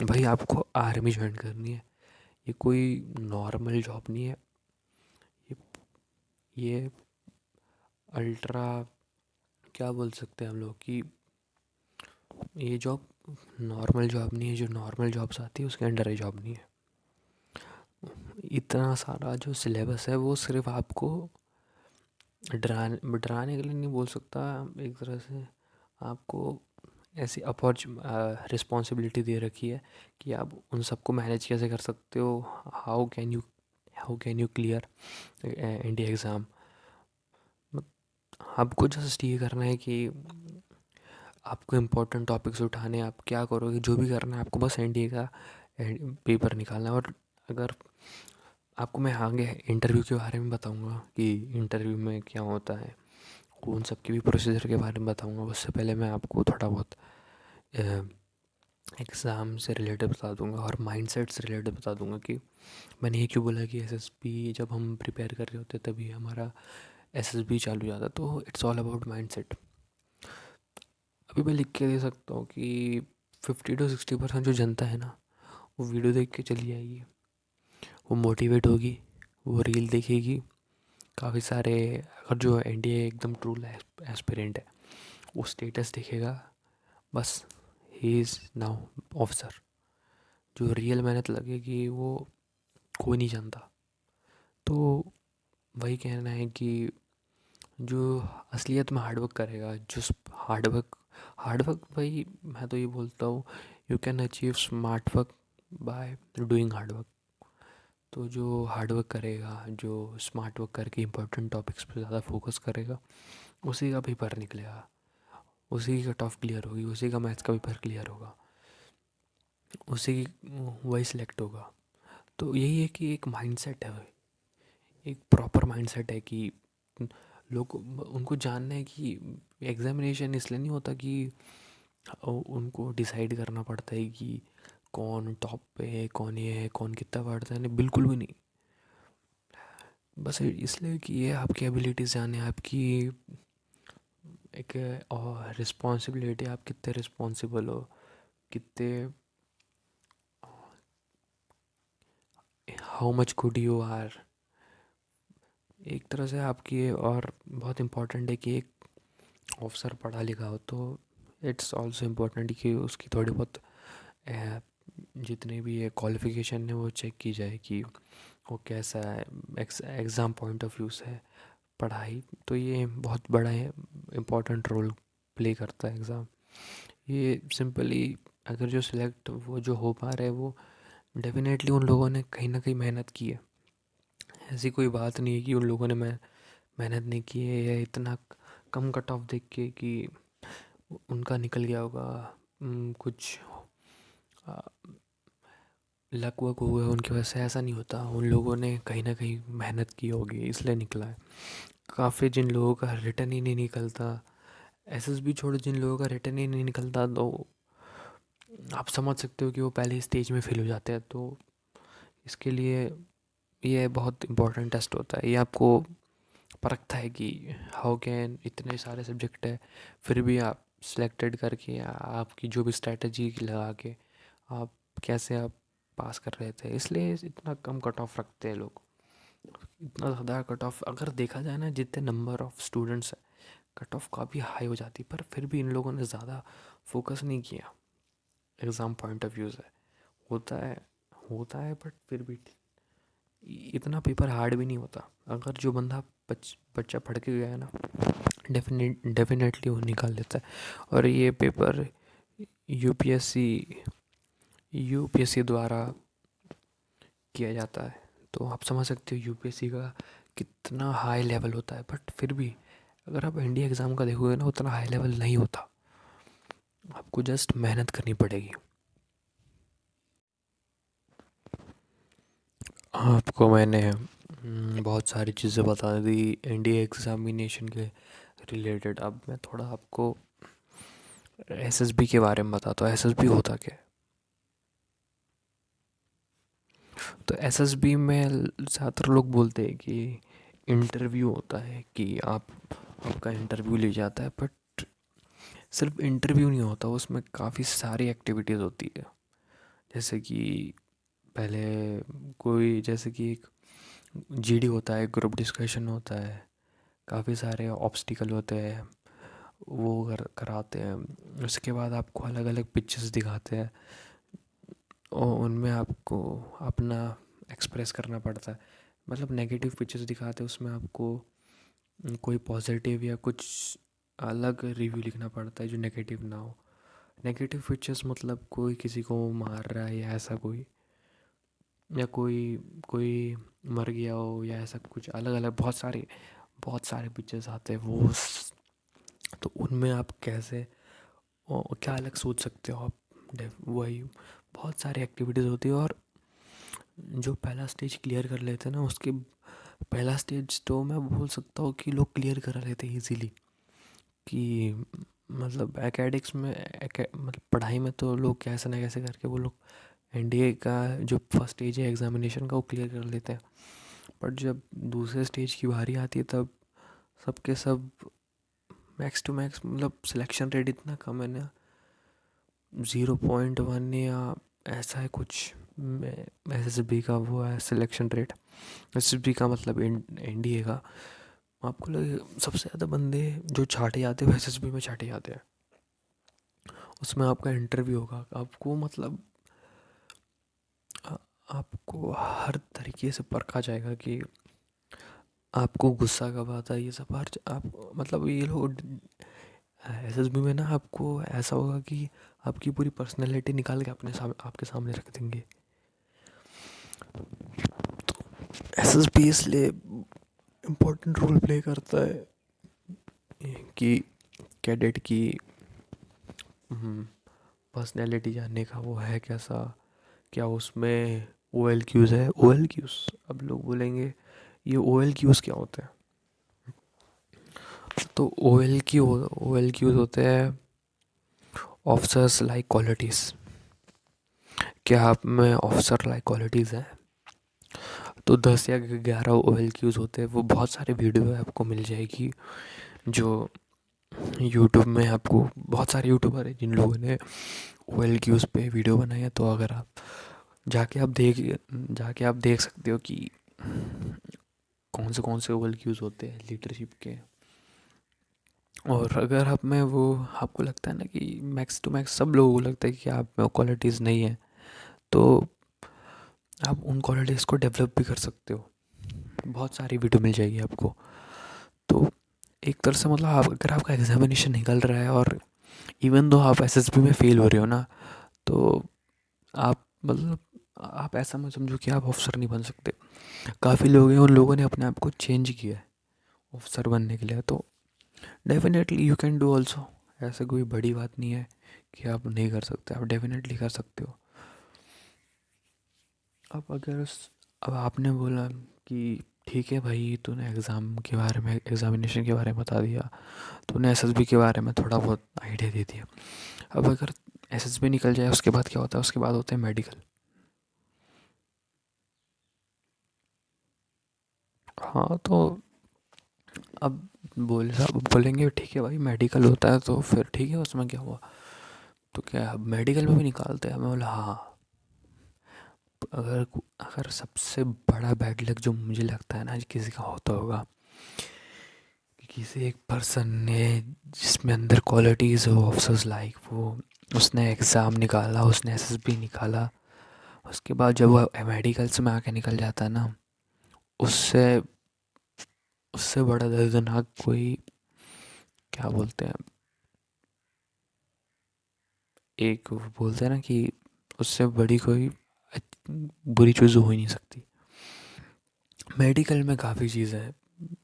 भाई आपको आर्मी ज्वाइन करनी है, ये कोई नॉर्मल जॉब नहीं है। ये ये अल्ट्रा, क्या बोल सकते हैं हम लोग कि ये जॉब नॉर्मल जॉब नहीं है। जो नॉर्मल जॉब्स आती है उसके अंडर ये जॉब नहीं है। इतना सारा जो सिलेबस है वो सिर्फ आपको डराने के लिए नहीं बोल सकता, एक तरह से आपको ऐसी रिस्पॉन्सिबिलिटी दे रखी है कि आप उन सबको मैनेज कैसे कर सकते हो। How can you clear India exam. आपको जस्ट ये करना है कि आपको इम्पोर्टेंट टॉपिक्स उठाने हैं। आप क्या करोगे, जो भी करना है आपको बस एनडीए का पेपर निकालना है। और अगर आपको मैं आगे इंटरव्यू के बारे में बताऊंगा कि इंटरव्यू में क्या होता है, उन सब के भी प्रोसीजर के बारे में बताऊंगा। उससे पहले मैं आपको थोड़ा बहुत एग्ज़ाम से रिलेटेड बता दूंगा और माइंडसेट से रिलेटेड बता दूंगा कि मैंने ये क्यों बोला कि एसएसबी जब हम प्रिपेयर कर रहे होते तभी हमारा एसएसबी चालू हो जाता। तो इट्स ऑल अबाउट माइंडसेट। अभी मैं लिख के दे सकता हूँ कि 50 to 60% जो जनता है ना, वो वीडियो देख के चली जाएगी, वो मोटिवेट होगी, वो रील देखेगी। काफ़ी सारे, अगर जो एनडीए एकदम ट्रू एस्पिरेंट है, वो स्टेटस देखेगा, बस ही इज़ नाउ ऑफिसर। जो रियल मेहनत लगेगी वो कोई नहीं जानता। तो वही कहना है कि जो असलियत में हार्डवर्क करेगा, जो हार्डवर्क हार्डवर्क भाई, मैं तो ये बोलता हूँ, you can achieve smart work by doing hard work. तो जो हार्डवर्क करेगा, जो स्मार्ट वर्क करके इंपॉर्टेंट टॉपिक्स पे ज़्यादा फोकस करेगा, उसी का पेपर निकलेगा, उसी की कट ऑफ क्लियर होगी, उसी का मैथ्स का पेपर क्लियर होगा, उसी की वही सिलेक्ट होगा। तो यही है कि एक माइंडसेट है, एक प्रॉपर माइंडसेट है कि लोग, उनको जानना है कि एग्जामिनेशन इसलिए नहीं होता कि उनको डिसाइड करना पड़ता है कि कौन टॉप पे है, कौन ये है, कौन कितना पढ़ता है, नहीं बिल्कुल भी नहीं। बस इसलिए कि ये आपकी एबिलिटीज़ जाने, आपकी एक और रिस्पॉन्सिबिलिटी, आप कितने रिस्पॉन्सिबल हो, कितने, how much good you are. एक तरह से आपकी ये, और बहुत इम्पोर्टेंट है कि एक ऑफिसर पढ़ा लिखा हो, तो इट्स ऑल्सो इम्पोर्टेंट कि उसकी थोड़ी बहुत जितने भी ये क्वालिफिकेशन है वो चेक की जाए कि वो कैसा है, एग्ज़ाम पॉइंट ऑफ व्यू से, पढ़ाई। तो ये बहुत बड़ा इम्पोर्टेंट रोल प्ले करता है एग्ज़ाम। ये सिंपली, अगर जो सिलेक्ट, वो जो हो पा रहे हैं, वो डेफिनेटली उन लोगों ने कहीं ना कहीं मेहनत की है। ऐसी कोई बात नहीं है कि उन लोगों ने मेहनत नहीं की है, या इतना कम कट ऑफ देख के कि उनका निकल गया होगा। कुछ लक वक हुआ है उनकी वजह से, ऐसा नहीं होता। उन लोगों ने कहीं ना कहीं मेहनत की होगी, इसलिए निकला है। काफ़ी जिन लोगों का रिटर्न ही नहीं निकलता, एसएसबी छोड़, जिन लोगों का रिटर्न ही नहीं निकलता, तो आप समझ सकते हो कि वो पहले स्टेज में फेल हो जाते हैं। तो इसके लिए ये बहुत इंपॉर्टेंट टेस्ट होता है। ये आपको परखता है कि हाउ कैन, इतने सारे सब्जेक्ट है फिर भी आप सिलेक्टेड करके, आपकी जो भी स्ट्रेटजी लगा के आप कैसे आप पास कर रहे थे। इसलिए इतना कम कट ऑफ रखते हैं लोग। इतना ज़्यादा कट ऑफ अगर देखा जाए ना, जितने नंबर ऑफ स्टूडेंट्स है, कट ऑफ काफ़ी हाई हो जाती, पर फिर भी इन लोगों ने ज़्यादा फोकस नहीं किया एग्ज़ाम पॉइंट ऑफ व्यू से। होता है, होता है, बट फिर भी इतना पेपर हार्ड भी नहीं होता। अगर जो बंदा बच्चा पढ़ के गया है ना, डेफिनेटली वो निकाल लेता है। और ये पेपर यूपीएससी यूपीएससी द्वारा किया जाता है। तो आप समझ सकते हो यूपीएससी का कितना हाई लेवल होता है। बट फिर भी अगर आप इंडिया एग्ज़ाम का देखोगे ना, उतना हाई लेवल नहीं होता। आपको जस्ट मेहनत करनी पड़ेगी। आपको मैंने बहुत सारी चीज़ें बता दी एनडीए एग्ज़ामिनेशन के रिलेटेड। अब मैं थोड़ा आपको एसएसबी के बारे में बताता हूँ। एसएसबी होता क्या है? तो एसएसबी में ज़्यादातर लोग बोलते हैं कि इंटरव्यू होता है, कि आपका इंटरव्यू ले जाता है। बट सिर्फ इंटरव्यू नहीं होता, उसमें काफ़ी सारी एक्टिविटीज़ होती है। जैसे कि पहले कोई, जैसे कि एक जीडी होता है, ग्रुप डिस्कशन होता है, काफ़ी सारे ऑब्स्टिकल होते हैं, वो कराते हैं। उसके बाद आपको अलग अलग पिक्चर्स दिखाते हैं, और उनमें आपको अपना एक्सप्रेस करना पड़ता है। मतलब नेगेटिव पिक्चर्स दिखाते हैं, उसमें आपको कोई पॉजिटिव या कुछ अलग रिव्यू लिखना पड़ता है जो नेगेटिव ना हो। नेगेटिव पिक्चर्स मतलब कोई किसी को मार रहा है, या ऐसा कोई, या कोई कोई मर गया हो, या ऐसा कुछ अलग अलग बहुत सारे पिक्चर्स आते हैं। तो उनमें आप कैसे क्या अलग सोच सकते हो आप। वही बहुत सारी एक्टिविटीज़ होती है। और जो पहला स्टेज क्लियर कर लेते हैं ना, उसके पहला स्टेज तो मैं बोल सकता हूँ कि लोग क्लियर कर लेते हैं इजीली। कि मतलब एकेडमिक्स में, मतलब पढ़ाई में तो लोग कैसे ना कैसे करके वो लोग एनडीए का जो फर्स्ट स्टेज है एग्ज़ामिनेशन का, वो क्लियर कर लेते हैं। बट जब दूसरे स्टेज की बारी आती है, तब सबके सब मैक्स टू मैक्स मतलब सिलेक्शन रेट इतना कम है ना, 0.1 या ऐसा है कुछ। SSB का वो है सिलेक्शन रेट। SSB का मतलब NDA का। आपको लगे सबसे ज़्यादा बंदे जो छाटे जाते हैं वो SSB में छाटे जाते हैं। उसमें आपका इंटरव्यू होगा, आपको मतलब आ- आपको हर तरीके से परखा जाएगा कि आपको गुस्सा कब आता है, ये सब हर आप मतलब ये लोग SSB में ना आपको ऐसा होगा कि आपकी पूरी पर्सनैलिटी निकाल के आपके सामने रख देंगे। SSB इसलिए इम्पोर्टेंट रोल प्ले करता है कि कैडेट की पर्सनैलिटी जानने का, वो है कैसा, क्या उसमें OLQs है। OLQs, अब लोग बोलेंगे ये OLQs क्या होते हैं। तो OLQs होते हैं ऑफिसर्स लाइक क्वालिटीज़। क्या आप में ऑफिसर लाइक क्वालिटीज़ हैं? तो 10 या 11 OLQs होते हैं। वो बहुत सारे वीडियो आपको मिल जाएगी जो यूट्यूब में, आपको बहुत सारे यूट्यूबर हैं जिन लोगों ने OLQs पे वीडियो बनाए हैं। तो अगर आप जाके आप देख सकते हो कि कौन से OLQs होते हैं लीडरशिप के। और अगर आप में वो आपको लगता है ना कि मैक्स टू मैक्स सब लोगों को लगता है कि आप में क्वालिटीज़ नहीं है, तो आप उन क्वालिटीज़ को डेवलप भी कर सकते हो। बहुत सारी वीडियो मिल जाएगी आपको। तो एक तरह से मतलब आप, अगर आपका एग्जामिनेशन निकल रहा है और इवन दो आप SSB में फ़ेल हो रहे हो ना, तो आप मतलब आप ऐसा मत समझो कि आप ऑफिसर नहीं बन सकते। काफ़ी लोग हैं, उन लोगों ने अपने आप को चेंज किया है ऑफिसर बनने के लिए। तो definitely you can do also. ऐसा कोई बड़ी बात नहीं है कि आप नहीं कर सकते, आप डेफिनेटली कर सकते हो। अब आपने बोला कि ठीक है भाई, तूने एग्ज़ामिनेशन के बारे में बता दिया, तूने SSB के बारे में थोड़ा बहुत आइडिया दे दिया। अब अगर SSB निकल जाए उसके बाद क्या होता है? उसके बाद होते हैं मेडिकल। हाँ, तो अब बोलेंगे ठीक है भाई मेडिकल होता है तो फिर ठीक है, उसमें क्या हुआ? तो क्या अब मेडिकल में भी निकालते हैं? मैं बोला हाँ। अगर सबसे बड़ा बैड लक जो मुझे लगता है ना किसी का होता होगा, कि किसी एक पर्सन ने जिसमें अंदर क्वालिटीज़ हो ऑफिसर्स लाइक, वो उसने एग्ज़ाम निकाला, उसने SSB निकाला, उसके बाद जब वो मेडिकल्स में आके निकल जाता है ना, उससे उससे बड़ा दर्दनाक कोई, क्या बोलते हैं, एक वो बोलते हैं ना कि उससे बड़ी कोई बुरी चीज़ हो ही नहीं सकती। मेडिकल में काफ़ी चीज़ें हैं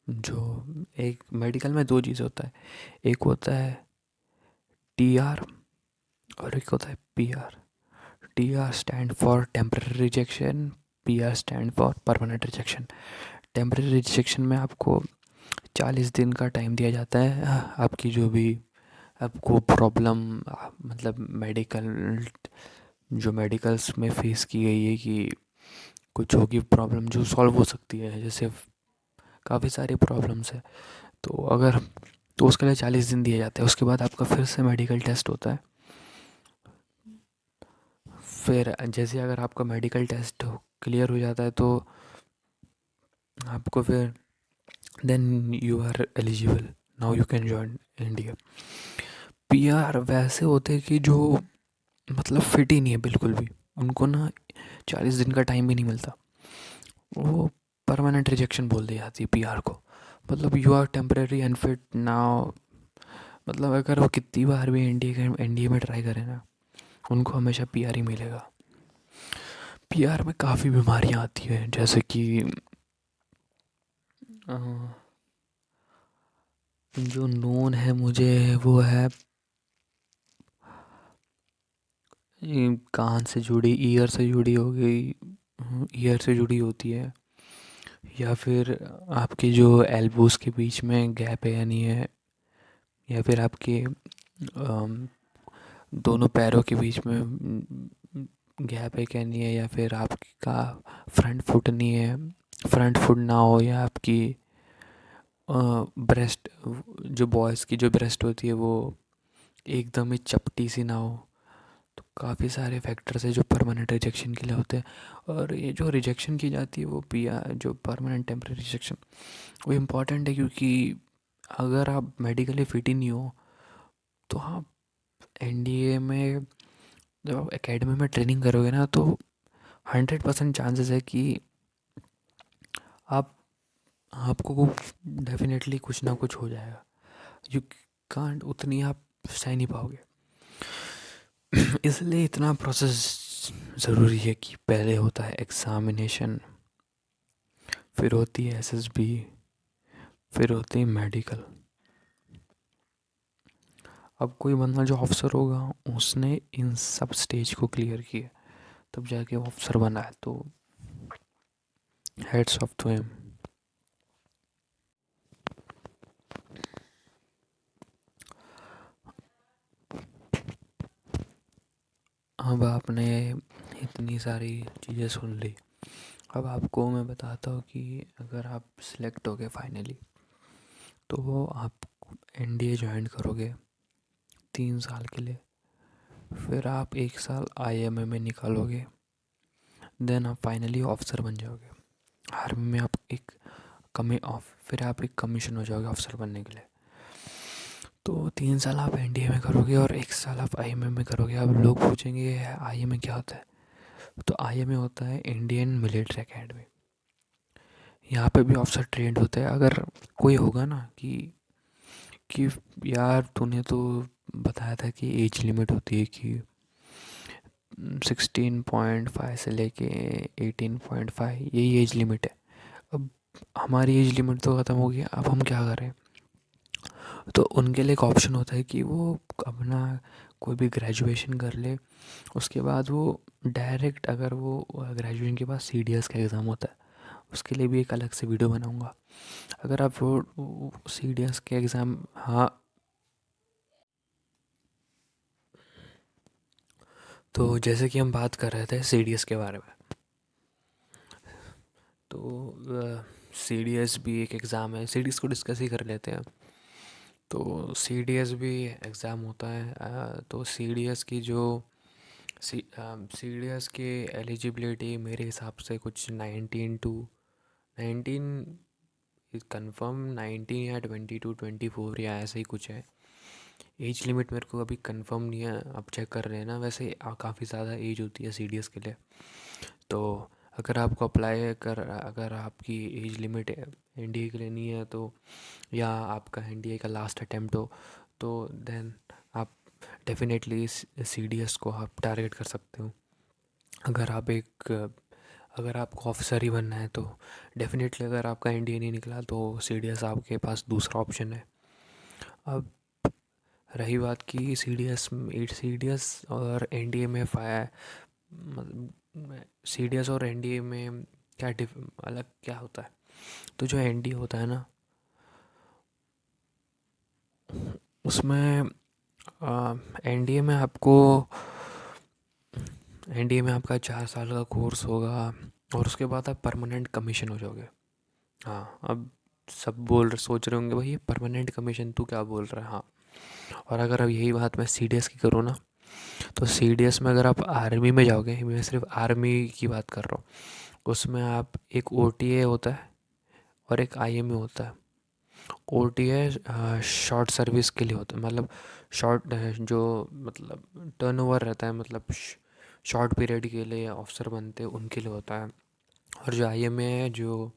जो, एक मेडिकल में दो चीज़ होता है। एक होता है TR और एक होता है PR। TR stand for temporary rejection, PR stand for permanent rejection. Temporary rejection में आपको 40 दिन का टाइम दिया जाता है। आपकी जो भी आपको प्रॉब्लम, मतलब मेडिकल्स में फेस की गई है कि कुछ होगी प्रॉब्लम जो सॉल्व हो सकती है, जैसे काफ़ी सारी प्रॉब्लम्स है। तो अगर तो उसके लिए 40 दिन दिए जाते हैं। उसके बाद आपका फिर से मेडिकल टेस्ट होता है। फिर जैसे अगर आपका मेडिकल टेस्ट क्लियर हो जाता है तो आपको फिर then you are eligible, now you can join India. PR वैसे होते हैं कि जो मतलब फिट ही नहीं है बिल्कुल भी, उनको ना 40 दिन का टाइम भी नहीं मिलता, वो परमानेंट रिजेक्शन बोल दी जाती है PR को। मतलब you are temporary unfit now. मतलब अगर वो कितनी बार भी NDA में ट्राई करें ना, उनको हमेशा PR ही मिलेगा। PR में काफ़ी बीमारियाँ आती हैं, जैसे कि अ, जो नोन है मुझे, वो है कान से जुड़ी, ईयर से जुड़ी हो गई, ईयर से जुड़ी होती है। या फिर आपके जो एल्बोस के बीच में गैप है या नहीं है, या फिर आपके दोनों पैरों के बीच में गैप है क्या नहीं है, या फिर आपका फ्रंट फुट नहीं है, फ्रंट फुट ना हो, या आपकी ब्रेस्ट, जो बॉयज़ की जो ब्रेस्ट होती है वो एकदम ही चपटी सी ना हो। तो काफ़ी सारे फैक्टर्स है जो परमानेंट रिजेक्शन के लिए होते हैं। और ये जो रिजेक्शन की जाती है वो जो परमानेंट टेम्परेरी रिजेक्शन, वो इम्पॉर्टेंट है क्योंकि अगर आप मेडिकली फिट ही नहीं हो तो आप एनडीए में जब आप एकेडमी में ट्रेनिंग करोगे ना तो 100% चांसेस है कि आप आपको डेफिनेटली कुछ ना कुछ हो जाएगा। यू कांट उतनी आप सह नहीं पाओगे। इसलिए इतना प्रोसेस ज़रूरी है कि पहले होता है एग्ज़ामिनेशन, फिर होती है एसएसबी, फिर होती है मेडिकल। अब कोई बंदा जो ऑफिसर होगा उसने इन सब स्टेज को क्लियर किया तब जाके वो ऑफिसर बना है, तो हेड्स ऑफ टू हिम। अब आपने इतनी सारी चीज़ें सुन ली, अब आपको मैं बताता हूँ कि अगर आप सिलेक्ट हो गए फाइनली तो आप एनडीए ज्वाइन करोगे 3 साल के लिए। फिर आप 1 साल आईएमए में निकालोगे, देन आप फाइनली ऑफिसर बन जाओगे। आर्मी में आप एक फिर आप एक कमीशन हो जाओगे ऑफिसर बनने के लिए। तो 3 साल आप एनडीए में करोगे और 1 साल आप आईएमए में करोगे। अब लोग पूछेंगे आईएमए क्या होता है? तो आईएमए होता है इंडियन मिलिट्री एकेडमी। यहाँ पे भी ऑफिसर ट्रेंड होते हैं। अगर कोई होगा ना कि यार तूने तो बताया था कि एज लिमिट होती है कि 16.5 से लेके 18.5, यही एज लिमिट है। अब हमारी एज लिमिट तो ख़त्म हो गई, अब हम क्या करें? तो उनके लिए एक ऑप्शन होता है कि वो अपना कोई भी ग्रेजुएशन कर ले, उसके बाद वो डायरेक्ट, अगर वो ग्रेजुएशन के बाद सीडीएस का एग्ज़ाम होता है, उसके लिए भी एक अलग से वीडियो बनाऊंगा। अगर आप वो सीडीएस के एग्ज़ाम, हाँ, तो जैसे कि हम बात कर रहे थे सीडीएस के बारे में, तो सीडीएस भी एक एग्ज़ाम है। सीडीएस को डिस्कस ही कर लेते हैं। तो सीडीएस भी एग्ज़ाम होता है। तो सीडीएस की जो सीडीएस की एलिजिबिलिटी मेरे हिसाब से कुछ 19 कंफर्म 19 या 22 24 या ऐसे ही कुछ है। एज लिमिट मेरे को अभी कंफर्म नहीं है, आप चेक कर रहे हैं ना? वैसे काफ़ी ज़्यादा एज होती है सीडीएस के लिए। तो अगर आपको अप्लाई कर अगर आपकी एज लिमिट एनडीए के लिए नहीं है तो, या आपका एनडीए का लास्ट अटेम्प्ट हो, तो देन आप डेफिनेटली सीडीएस को आप टारगेट कर सकते हो। अगर आप एक अगर आपको ऑफिसर ही बनना है तो डेफिनेटली, अगर आपका एनडीए नहीं निकला तो सीडीएस आपके पास दूसरा ऑप्शन है। अब रही बात की सीडीएस और एनडीए में मतलब सीडीएस और एनडीए में क्या अलग क्या होता है? तो जो एनडीए होता है ना, उसमें एनडीए में आपको एनडीए में आपका 4 साल का कोर्स होगा और उसके बाद आप परमानेंट कमीशन हो जाओगे। हाँ, अब सब सोच रहे होंगे भाई ये परमानेंट कमीशन तू क्या बोल रहा है? हाँ, और अगर अब यही बात मैं सीडीएस की करूँ ना, तो सीडीएस में अगर आप आर्मी में जाओगे, मैं सिर्फ आर्मी की बात कर रहा हूँ, उसमें आप एक ओटीए होता है और एक आईएमए होता है। ओटीए शॉर्ट सर्विस के लिए होता है, मतलब शॉर्ट जो मतलब टर्नओवर रहता है, मतलब शॉर्ट पीरियड के लिए ऑफिसर बनते हैं उनके लिए होता है। और जो आईएमए है, जो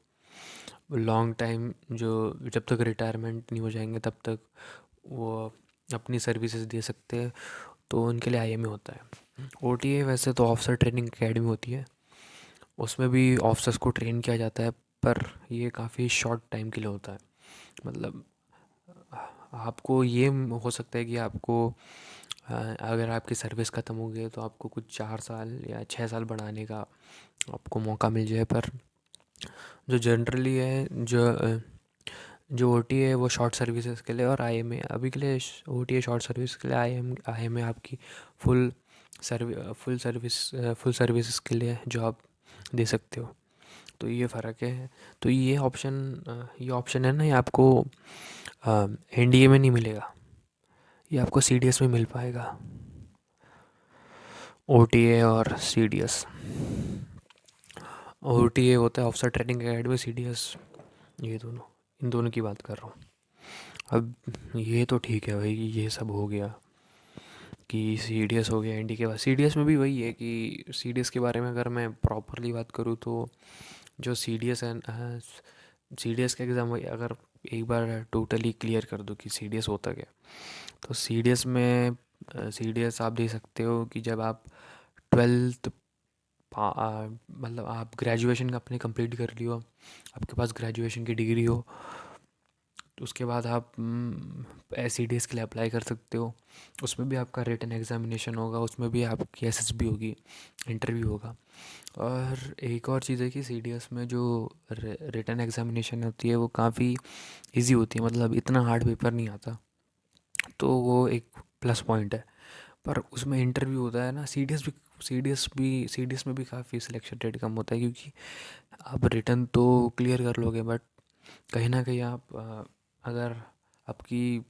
लॉन्ग टाइम, जो जब तक रिटायरमेंट नहीं हो जाएंगे तब तक वो अपनी सर्विसेज दे सकते हैं, तो उनके लिए आईएमए होता है। ओटीए वैसे तो ऑफिसर ट्रेनिंग एकेडमी होती है, उसमें भी ऑफिसर्स को ट्रेन किया जाता है, पर ये काफ़ी शॉर्ट टाइम के लिए होता है। मतलब आपको ये हो सकता है कि आपको अगर आपकी सर्विस ख़त्म हो गई है तो आपको कुछ 4 साल या 6 साल बढ़ाने का आपको मौका मिल जाए, पर जो जनरली है, जो ओटी है वो शॉर्ट सर्विसेज के लिए, और आईएमए अभी के लिए ओटी है शॉर्ट सर्विस के लिए, आईएमए आपकी फुल फुल सर्विसेज के लिए जॉब दे सकते हो। तो ये फ़र्क है। तो ये ऑप्शन है ना, ये आपको एनडीए में नहीं मिलेगा, ये आपको सीडीएस में मिल पाएगा। ओटीए और सीडीएस। ओटीए होता है ऑफिसर ट्रेनिंग एकेडमी, सीडीएस ये दोनों, इन दोनों की बात कर रहा हूँ। अब ये तो ठीक है भाई, ये सब हो गया कि सीडीएस हो गया। एनडी के बाद सीडीएस में भी वही है कि सीडीएस के बारे में अगर मैं प्रॉपरली बात करूँ तो जो सीडीएस है, सीडीएस का एग्ज़ाम अगर एक बार टोटली क्लियर कर दो कि सीडीएस होता क्या, तो सीडीएस में सीडीएस आप दे सकते हो कि जब आप ट्वेल्थ मतलब आप ग्रेजुएशन का अपने कंप्लीट कर लियो, आपके पास ग्रेजुएशन की डिग्री हो, तो उसके बाद आप सी डी एस के लिए अप्लाई कर सकते हो। उसमें भी आपका रिटन एग्जामिनेशन होगा, उसमें भी आपकी एसएसबी होगी, इंटरव्यू होगा। और एक और चीज़ है कि सी डी एस में जो रिटन एग्जामिनेशन होती है वो काफ़ी इजी होती है, मतलब इतना हार्ड पेपर नहीं आता, तो वो एक प्लस पॉइंट है। पर उसमें इंटरव्यू होता है ना, सी डी एस में भी काफ़ी सिलेक्शन रेट कम होता है, क्योंकि आप रिटन तो क्लियर कर लोगे, बट कहीं ना कहीं आप अगर आपकी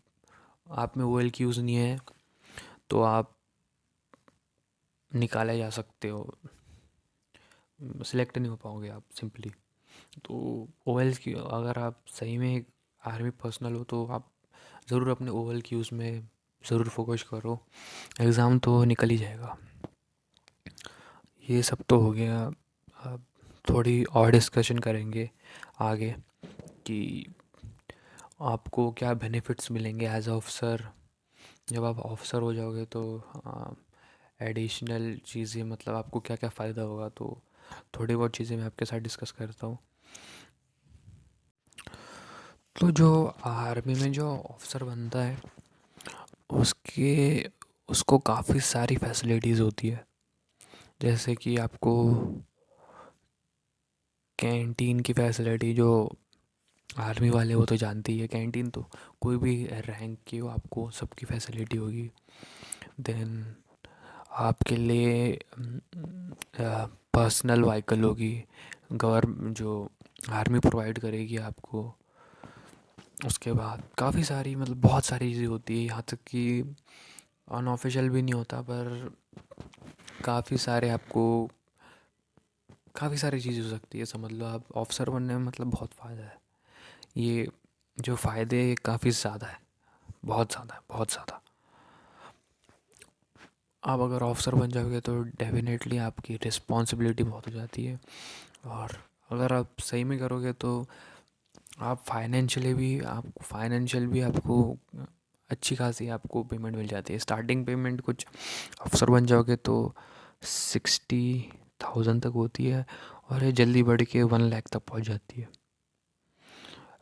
आप में ओएल की यूज़ नहीं है तो आप निकाले जा सकते हो, सिलेक्ट नहीं हो पाओगे आप सिंपली। तो ओएल की अगर आप सही में एक आर्मी पर्सनल हो तो आप ज़रूर अपने ओएल की यूज़ में ज़रूर फोकस करो, एग्ज़ाम तो निकल ही जाएगा। ये सब तो हो गया। अब थोड़ी और डिस्कशन करेंगे आगे कि आपको क्या बेनिफिट्स मिलेंगे एज ऑफिसर। जब आप ऑफिसर हो जाओगे तो एडिशनल चीज़ें, मतलब आपको क्या क्या फ़ायदा होगा, तो थोड़ी बहुत चीज़ें मैं आपके साथ डिस्कस करता हूँ। तो जो आर्मी में जो ऑफिसर बनता है उसके उसको काफ़ी सारी फैसिलिटीज़ होती है, जैसे कि आपको कैंटीन की फैसिलिटी, जो आर्मी वाले वो तो जानते ही है, कैंटीन तो कोई भी रैंक की हो आपको सबकी फैसिलिटी होगी। देन आपके लिए पर्सनल व्हीकल होगी, जो आर्मी प्रोवाइड करेगी आपको। उसके बाद काफ़ी सारी, मतलब बहुत सारी चीज़ें होती है, यहाँ तक कि अनऑफिशियल भी नहीं होता, पर काफ़ी सारे आपको काफ़ी सारी चीज़ हो सकती है। समझ लो आप ऑफिसर बनने में मतलब बहुत फ़ायदा है। ये जो फ़ायदे काफ़ी ज़्यादा है, बहुत ज़्यादा है, बहुत ज़्यादा। आप अगर ऑफिसर बन जाओगे तो डेफिनेटली आपकी रिस्पॉन्सिबिलिटी बहुत हो जाती है, और अगर आप सही में करोगे तो आप फाइनेंशियल भी आपको अच्छी खासी आपको पेमेंट मिल जाती है। स्टार्टिंग पेमेंट कुछ अफसर बन जाओगे तो 60,000 तक होती है, और ये जल्दी बढ़ के 1 लाख तक पहुंच जाती है,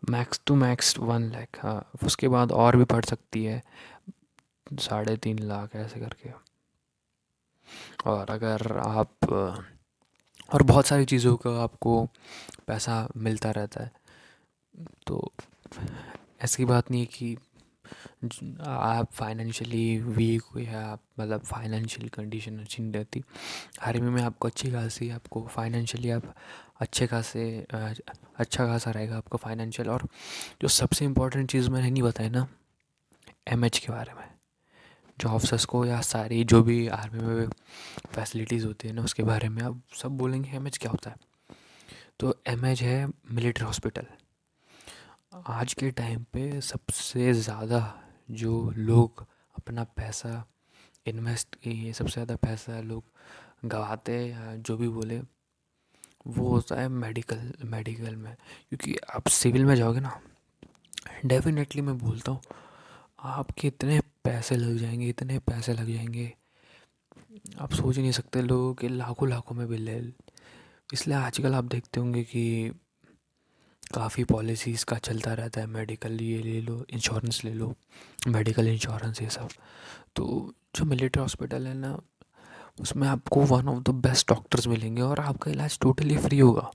मैक्स टू मैक्स 1 लाख। हाँ, उसके बाद और भी बढ़ सकती है, 3.5 लाख ऐसे करके। और अगर आप और बहुत सारी चीज़ों का आपको पैसा मिलता रहता है, तो ऐसी बात नहीं है कि आप फाइनेंशियली वीक हो या आप मतलब फाइनेंशियल कंडीशन अच्छी नहीं रहती। आर्मी में आपको अच्छी खासी, आपको फाइनेंशियली आप अच्छे खासे अच्छा खासा रहेगा आपका फाइनेंशियल। और जो सबसे इम्पोर्टेंट चीज़ मैंने नहीं बताई ना, एमएच के बारे में, जो ऑफिसर्स को या सारी जो भी आर्मी में फैसिलिटीज़ होती है ना उसके बारे में आप सब बोलेंगे एमएच क्या होता है। तो एमएच है मिलिट्री हॉस्पिटल। आज के टाइम पे सबसे ज़्यादा जो लोग अपना पैसा इन्वेस्ट, ये सबसे ज़्यादा पैसा लोग गवाते हैं या जो भी बोले, वो होता है मेडिकल में। क्योंकि आप सिविल में जाओगे ना, डेफिनेटली मैं बोलता हूँ आपके इतने पैसे लग जाएंगे, इतने पैसे लग जाएंगे, आप सोच ही नहीं सकते। लोगों के लाखों लाखों में बिल है। इसलिए आजकल आप देखते होंगे कि काफ़ी पॉलिसीज़ का चलता रहता है, मेडिकल ये ले लो, इंश्योरेंस ले लो, मेडिकल इंश्योरेंस ये सब। तो जो मिलिट्री हॉस्पिटल है ना, उसमें आपको one of the best doctors मिलेंगे और आपका इलाज टोटली फ्री होगा।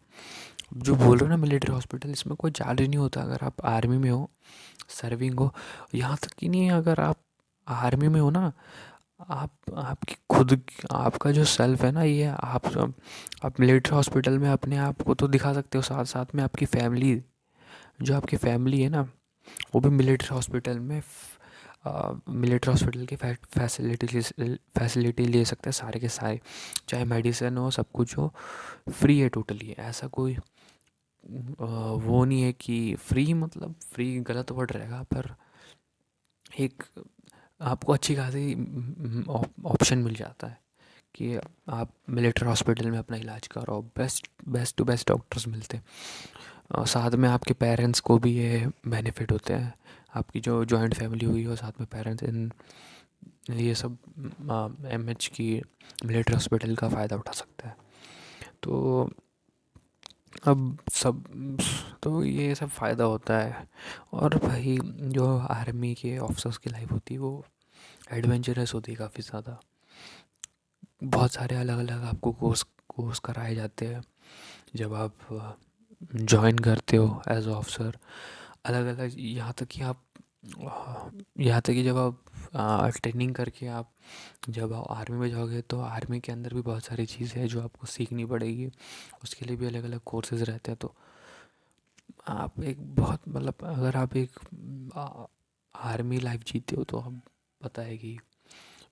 जो बोल रहे हो ना मिलिट्री हॉस्पिटल, इसमें कोई चार्ज नहीं होता। अगर आप आर्मी में हो, सर्विंग हो, यहाँ तक कि नहीं, अगर आप आर्मी में हो ना, आपकी खुद आपका जो सेल्फ है ना, ये आप मिलिट्री हॉस्पिटल में अपने आप को तो दिखा सकते हो, साथ साथ में आपकी फैमिली, जो आपकी फैमिली है ना, वो भी मिलिट्री हॉस्पिटल की फैसिलिटी ले सकते हैं सारे के सारे, चाहे मेडिसिन हो, सब कुछ हो, फ्री है टोटली। ऐसा कोई वो नहीं है कि फ्री, मतलब फ्री गलत वर्ड रहेगा, पर एक आपको अच्छी खासी ऑप्शन मिल जाता है कि आप मिलिट्री हॉस्पिटल में अपना इलाज कराओ, best best to best doctors मिलते हैं। और साथ में आपके पेरेंट्स को भी ये बेनिफिट होते हैं, आपकी जो जॉइंट फैमिली हुई हो, साथ में पेरेंट्स, इन ये सब एमएच की मिलिट्री हॉस्पिटल का फ़ायदा उठा सकता है। तो अब सब तो ये सब फ़ायदा होता है। और भाई जो आर्मी के ऑफिसर्स की लाइफ होती है वो एडवेंचरस होती है काफ़ी ज़्यादा। बहुत सारे अलग अलग आपको कोर्स कोर्स कराए जाते हैं जब आप जॉइन करते हो एज ऑफिसर। अलग अलग, यहाँ तक कि जब आप ट्रेनिंग करके आप जब आप आर्मी में जाओगे तो आर्मी के अंदर भी बहुत सारी चीज़ें हैं जो आपको सीखनी पड़ेगी। उसके लिए भी अलग अलग कोर्सेज रहते हैं। तो आप एक बहुत, मतलब अगर आप एक आर्मी लाइफ जीते हो तो आप, पता है कि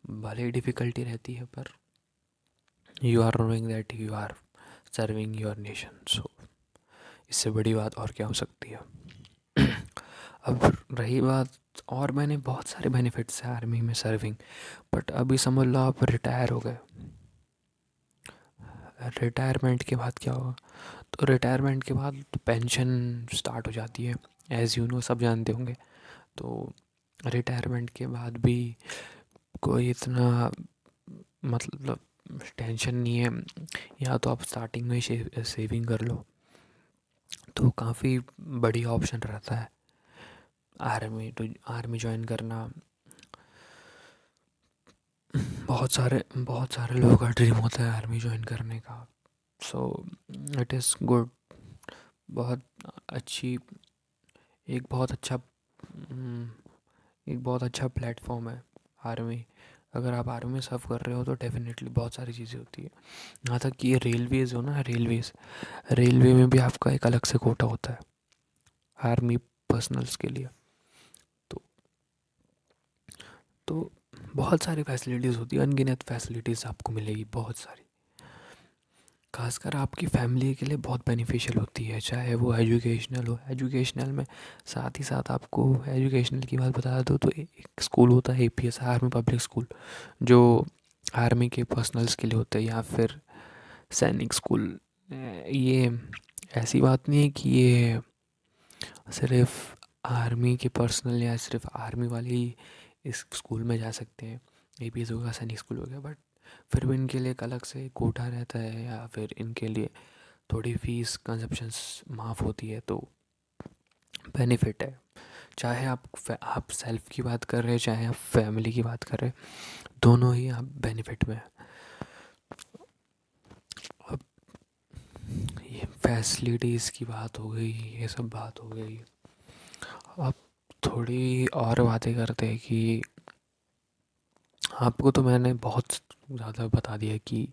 भले ही डिफ़िकल्टी रहती है, पर you are knowing that you are serving your nation. So इससे बड़ी बात और क्या हो सकती है। अब रही बात, और मैंने बहुत सारे बेनिफिट्स हैं आर्मी में सर्विंग, बट अभी समझ लो आप रिटायर हो गए। रिटायरमेंट के बाद क्या होगा? तो रिटायरमेंट के बाद पेंशन स्टार्ट हो जाती है, एज़ यू नो, सब जानते होंगे। तो रिटायरमेंट के बाद भी कोई इतना, मतलब टेंशन नहीं है। या तो आप स्टार्टिंग में ही सेविंग कर लो, तो काफ़ी बढ़िया ऑप्शन रहता है आर्मी ज्वाइन करना। बहुत सारे लोगों का ड्रीम होता है आर्मी ज्वाइन करने का। So it is good. बहुत अच्छी, एक बहुत अच्छा हम्म, एक बहुत अच्छा प्लेटफॉर्म है आर्मी। अगर आप आर्मी में सर्व कर रहे हो तो डेफिनेटली बहुत सारी चीज़ें होती है। यहाँ तक कि ये रेलवेज़ हो ना, रेलवे में भी आपका एक अलग से कोटा होता है आर्मी पर्सनल्स के लिए। तो तो बहुत सारी फैसिलिटीज़ होती है, अनगिनत फैसिलिटीज़ आपको मिलेगी, बहुत सारी। खासकर आपकी फैमिली के लिए बहुत बेनिफिशियल होती है, चाहे वो एजुकेशनल हो। एजुकेशनल में साथ ही साथ आपको, एजुकेशनल की बात बता दो तो एक स्कूल होता है एपीएस, आर्मी पब्लिक स्कूल, जो आर्मी के पर्सनल्स के लिए होता है, या फिर सैनिक स्कूल। ये ऐसी बात नहीं है कि ये सिर्फ आर्मी के पर्सनल या सिर्फ आर्मी वाले ही इस स्कूल में जा सकते हैं। एपीएस हो गया, सैनिक स्कूल हो गया, बट फिर भी इनके लिए एक अलग से कोटा रहता है, या फिर इनके लिए थोड़ी फीस कंजप्शंस माफ़ होती है। तो बेनिफिट है, चाहे आप सेल्फ की बात कर रहे हैं, चाहे आप फैमिली की बात कर रहे हैं, दोनों ही आप बेनिफिट में हैं। अब ये फैसिलिटीज़ की बात हो गई, ये सब बात हो गई। अब थोड़ी और बातें करते हैं कि आपको तो मैंने बहुत ज़्यादा बता दिया कि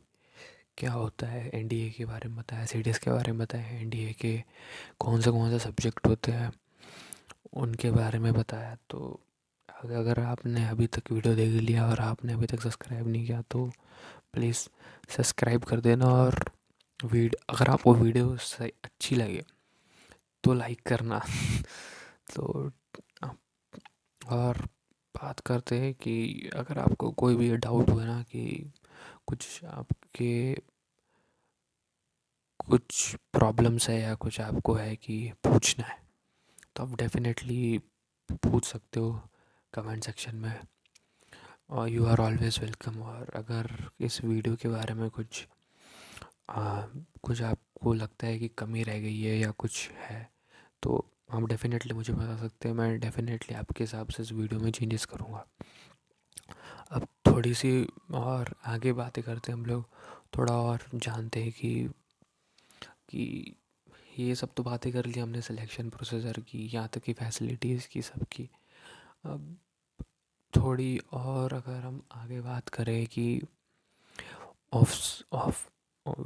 क्या होता है, एनडीए के बारे में बताया, सीडीएस के बारे में बताया, एनडीए के कौन से सब्जेक्ट होते हैं उनके बारे में बताया। तो अगर आपने अभी तक वीडियो देख लिया और आपने अभी तक सब्सक्राइब नहीं किया तो प्लीज़ सब्सक्राइब कर देना। और अगर आपको वीडियो सही अच्छी लगे तो लाइक करना। तो और बात करते हैं कि अगर आपको कोई भी डाउट हुआ ना, कि कुछ आपके कुछ प्रॉब्लम्स है या कुछ आपको है कि पूछना है, तो आप डेफिनेटली पूछ सकते हो कमेंट सेक्शन में, और यू आर ऑलवेज़ वेलकम। और अगर इस वीडियो के बारे में कुछ आपको लगता है कि कमी रह गई है या कुछ है, तो आप डेफिनेटली मुझे बता सकते हैं। मैं डेफिनेटली आपके हिसाब से इस वीडियो में चेंजेस करूँगा। अब थोड़ी सी और आगे बातें करते हैं हम लोग, थोड़ा और जानते हैं कि ये सब तो बातें कर ली हमने सिलेक्शन प्रोसीजर की, यहाँ तक कि फैसिलिटीज़ की, सब की। अब थोड़ी और अगर हम आगे बात करें कि ऑफ ऑफ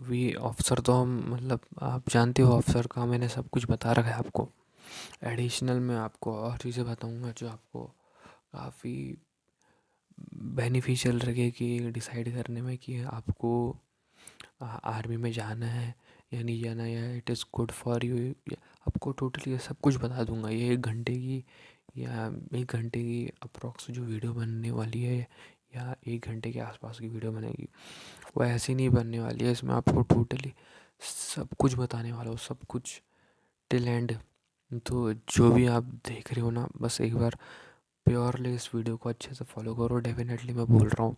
वी ऑफिसर तो हम मतलब आप जानते हो ऑफिसर का मैंने सब कुछ बता रखा है आपको। एडिशनल में आपको और चीज़ें बताऊंगा जो आपको काफ़ी बेनिफिशियल लगे कि डिसाइड करने में कि आपको आर्मी में जाना है या नहीं जाना है, या it is good for you. आपको टोटली ये सब कुछ बता दूंगा। ये 1 घंटे की या 1 घंटे की अप्रॉक्स जो वीडियो बनने वाली है, या 1 घंटे के आसपास की वीडियो बनेगी, वो ऐसी नहीं बनने वाली है। इसमें आपको टोटली सब कुछ बताने वाला हूँ, सब कुछ टिल एंड। तो जो भी आप देख रहे हो ना, बस एक बार प्योरली इस वीडियो को अच्छे से फॉलो करो। डेफिनेटली मैं बोल रहा हूँ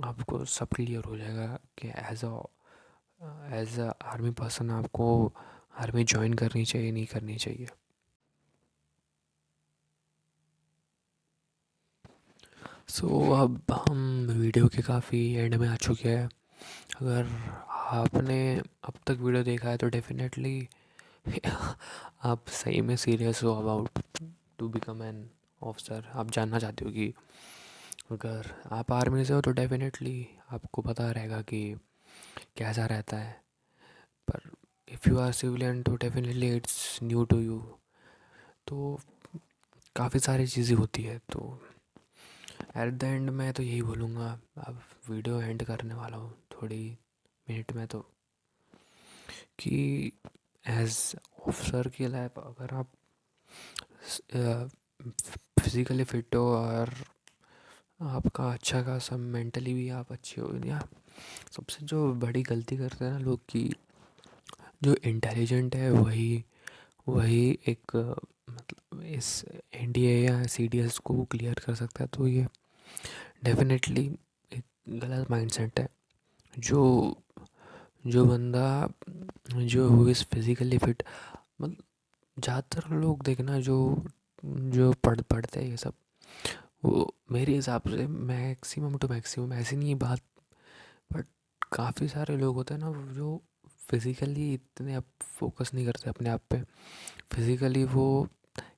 आपको सब क्लियर हो जाएगा कि एज अ आर्मी पर्सन आपको आर्मी ज्वाइन करनी चाहिए नहीं करनी चाहिए। अब हम वीडियो के काफ़ी एंड में आ चुके हैं। अगर आपने अब तक वीडियो देखा है तो डेफिनेटली आप सही में सीरियस हो about to become an officer. आप जानना चाहते हो कि अगर आप आर्मी से हो तो डेफिनेटली आपको पता रहेगा कि कैसा रहता है। पर इफ़ यू आर सिविलियन तो definitely it's new to you. तो काफ़ी सारी चीज़ें होती है। तो एट द एंड मैं तो यही बोलूँगा, अब वीडियो एंड करने वाला हूँ थोड़ी मिनट में, तो कि एज ऑफिसर के लाइफ अगर आप फिज़िकली फिट हो और आपका अच्छा खासा मेंटली भी आप अच्छे हो, या सबसे जो बड़ी गलती करते हैं ना लोग कि जो इंटेलिजेंट है वही वही एक मतलब इस एनडीए या सीडीएस को क्लियर कर सकता है। तो ये डेफिनेटली एक गलत माइंडसेट है। जो जो बंदा जो हु इज़ फिज़िकली फिट, मतलब ज़्यादातर लोग देखना जो जो पढ़ते हैं ये सब, वो मेरे हिसाब से मैक्सिमम टू मैक्सिमम, ऐसी नहीं बात, बट काफ़ी सारे लोग होते हैं ना जो फिज़िकली इतने अब फोकस नहीं करते अपने आप पे। फिज़िकली वो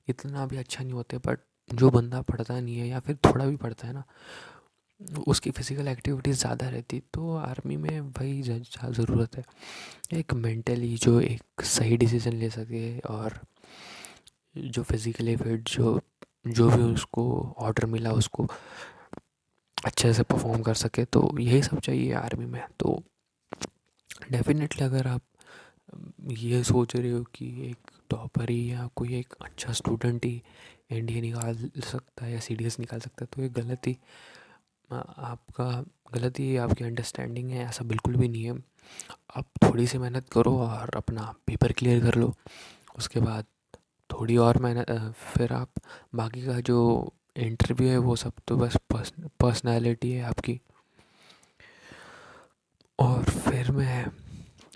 इतना भी अच्छा नहीं होते, बट जो बंदा पढ़ता नहीं है या फिर थोड़ा भी पढ़ता है ना, उसकी फ़िज़िकल एक्टिविटीज़ ज़्यादा रहती, तो आर्मी में वही ज़रूरत है। एक मेंटली जो एक सही डिसीजन ले सके, और जो फिज़िकली फिट, जो जो भी उसको ऑर्डर मिला उसको अच्छे से परफॉर्म कर सके, तो यही सब चाहिए आर्मी में। तो डेफिनेटली अगर आप ये सोच रहे हो कि एक टॉपर ही या कोई एक अच्छा स्टूडेंट ही एनडीए निकाल सकता है या सीडीएस निकाल सकता है, तो ये आपका गलती आपकी अंडरस्टैंडिंग है। ऐसा बिल्कुल भी नहीं है। आप थोड़ी सी मेहनत करो और अपना पेपर क्लियर कर लो। उसके बाद थोड़ी और मेहनत, फिर आप बाकी का जो इंटरव्यू है वो सब तो बस पर्सनालिटी है आपकी। और फिर मैं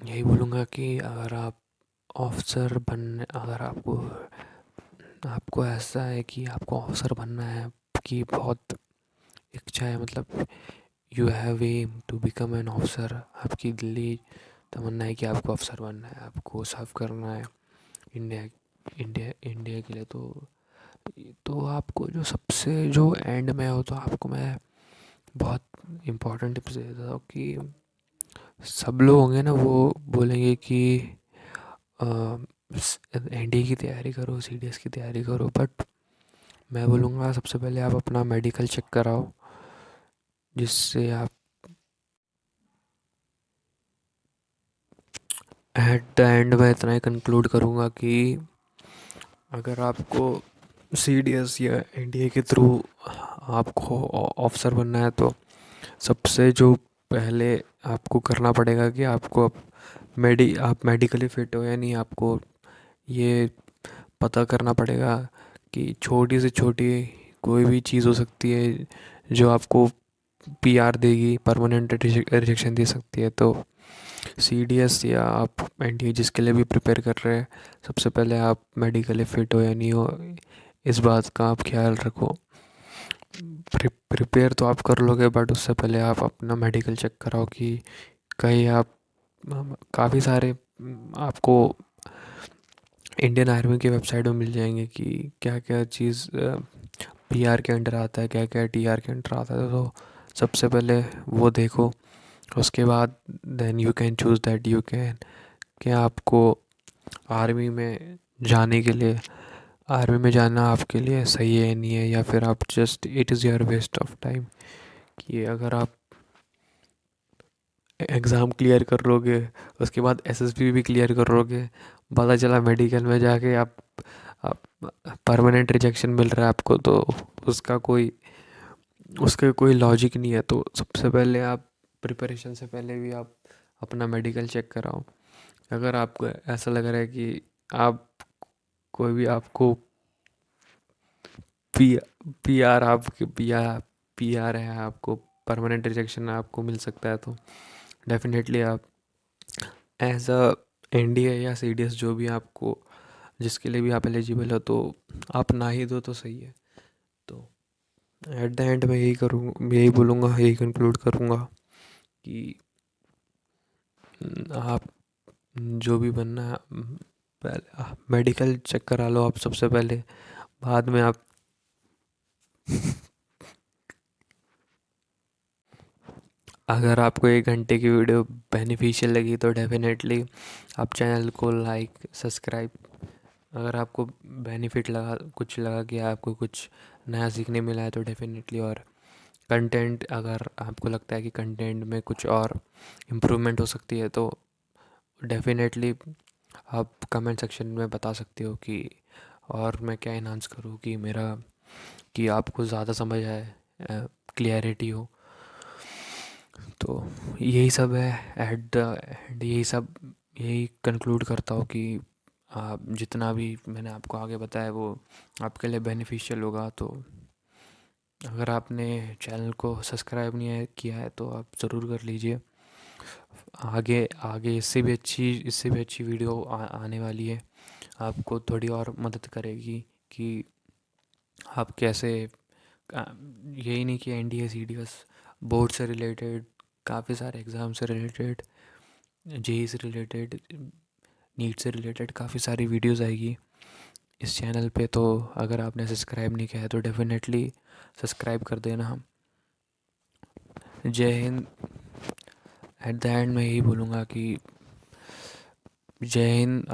यही बोलूँगा कि अगर आप ऑफिसर बन अगर आपको आपको ऐसा है कि आपको ऑफिसर बनना है, कि बहुत इच्छा है, मतलब you have aim to become an officer, आपकी दिल्ली तमन्ना है कि आपको अफसर बनना है, आपको सर्व करना है इंडिया इंडिया के लिए। तो आपको जो सबसे जो एंड में हो, तो आपको मैं बहुत इम्पोर्टेंट टिप्स देता हूँ कि सब लोग होंगे ना वो बोलेंगे कि एनडीए की तैयारी करो, सीडीएस की तैयारी करो, बट मैं बोलूँगा सबसे पहले आप अपना मेडिकल चेक कराओ, जिससे आप एट द एंड मैं इतना ही कंक्लूड करूँगा कि अगर आपको सीडीएस या एनडीए के थ्रू आपको ऑफिसर बनना है, तो सबसे जो पहले आपको करना पड़ेगा कि आपको आप मेडिकली फ़िट हो या नहीं। आपको ये पता करना पड़ेगा कि छोटी से छोटी कोई भी चीज़ हो सकती है जो आपको पीआर देगी, परमानेंट रिजेक्शन दे सकती है। तो सीडीएस या आप एनडीए जिसके लिए भी प्रिपेयर कर रहे हैं, सबसे पहले आप मेडिकली फ़िट हो या नहीं हो, इस बात का आप ख्याल रखो। प्रिपेयर तो आप कर लोगे, बट उससे पहले आप अपना मेडिकल चेक कराओ कि कहीं आप काफ़ी सारे आपको इंडियन आर्मी की वेबसाइट में मिल जाएंगे कि क्या क्या चीज़ पीआर के अंडर आता है, क्या क्या टीआर के अंडर आता है, तो सबसे पहले वो देखो। उसके बाद then you can choose that you can, क्या आपको आर्मी में जाने के लिए, आर्मी में जाना आपके लिए सही है नहीं है, या फिर आप just it is your waste of time. कि अगर आप एग्ज़ाम क्लियर कर लोगे, उसके बाद एसएसबी भी क्लियर कर लोगे, पता चला मेडिकल में जाके आप परमानेंट रिजेक्शन मिल रहा है आपको, तो उसका कोई उसका कोई लॉजिक नहीं है। तो सबसे पहले आप प्रिपरेशन से पहले भी आप अपना मेडिकल चेक कराओ। अगर आपको ऐसा लग रहा है कि आप कोई भी आपको पी पी आर आपके पी आर है, आपको परमानेंट रिजेक्शन आपको मिल सकता है, तो डेफिनेटली आप एज अ एनडीए या सीडीएस जो भी आपको जिसके लिए भी आप एलिजिबल हो, तो आप ना ही दो तो सही है। तो एट द एंड मैं यही बोलूँगा, यही कंक्लूड करूँगा कि आप जो भी बनना है, पहले मेडिकल चेक करा लो आप सबसे पहले, बाद में आप अगर आपको 1 घंटे की वीडियो बेनिफिशियल लगी तो डेफिनेटली आप चैनल को लाइक सब्सक्राइब, अगर आपको बेनिफिट लगा, कुछ लगा कि आपको कुछ नया सीखने मिला है तो डेफिनेटली, और कंटेंट अगर आपको लगता है कि कंटेंट में कुछ और इम्प्रूवमेंट हो सकती है तो डेफिनेटली आप कमेंट सेक्शन में बता सकते हो कि और मैं क्या इन्हांस करूँ कि मेरा कि आपको ज़्यादा समझ आए, क्लियरिटी हो। तो यही सब है एट द एंड, यही कंक्लूड करता हूँ कि आप जितना भी मैंने आपको आगे बताया वो आपके लिए बेनिफिशियल होगा। तो अगर आपने चैनल को सब्सक्राइब नहीं किया है तो आप ज़रूर कर लीजिए। आगे आगे इससे भी अच्छी वीडियो आने वाली है, आपको थोड़ी और मदद करेगी कि आप कैसे यही नहीं कि एनडीए सीडीएस, बोर्ड से रिलेटेड, काफ़ी सारे एग्ज़ाम से रिलेटेड, जेई से रिलेटेड, नीट से रिलेटेड काफ़ी सारी वीडियोस आएगी इस चैनल पे। तो अगर आपने सब्सक्राइब नहीं किया है तो डेफिनेटली सब्सक्राइब कर देना। जय हिंद। एट द एंड मैं यही बोलूँगा कि जय हिंद।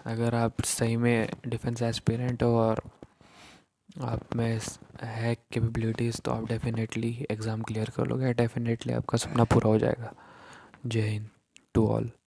अगर आप सही में डिफेंस एस्पिरेंट हो और आप में है कैपेबिलिटीज़ तो आप डेफिनेटली एग्ज़ाम क्लियर कर लोगे, डेफिनेटली आपका सपना पूरा हो जाएगा। जय हिंद टू ऑल।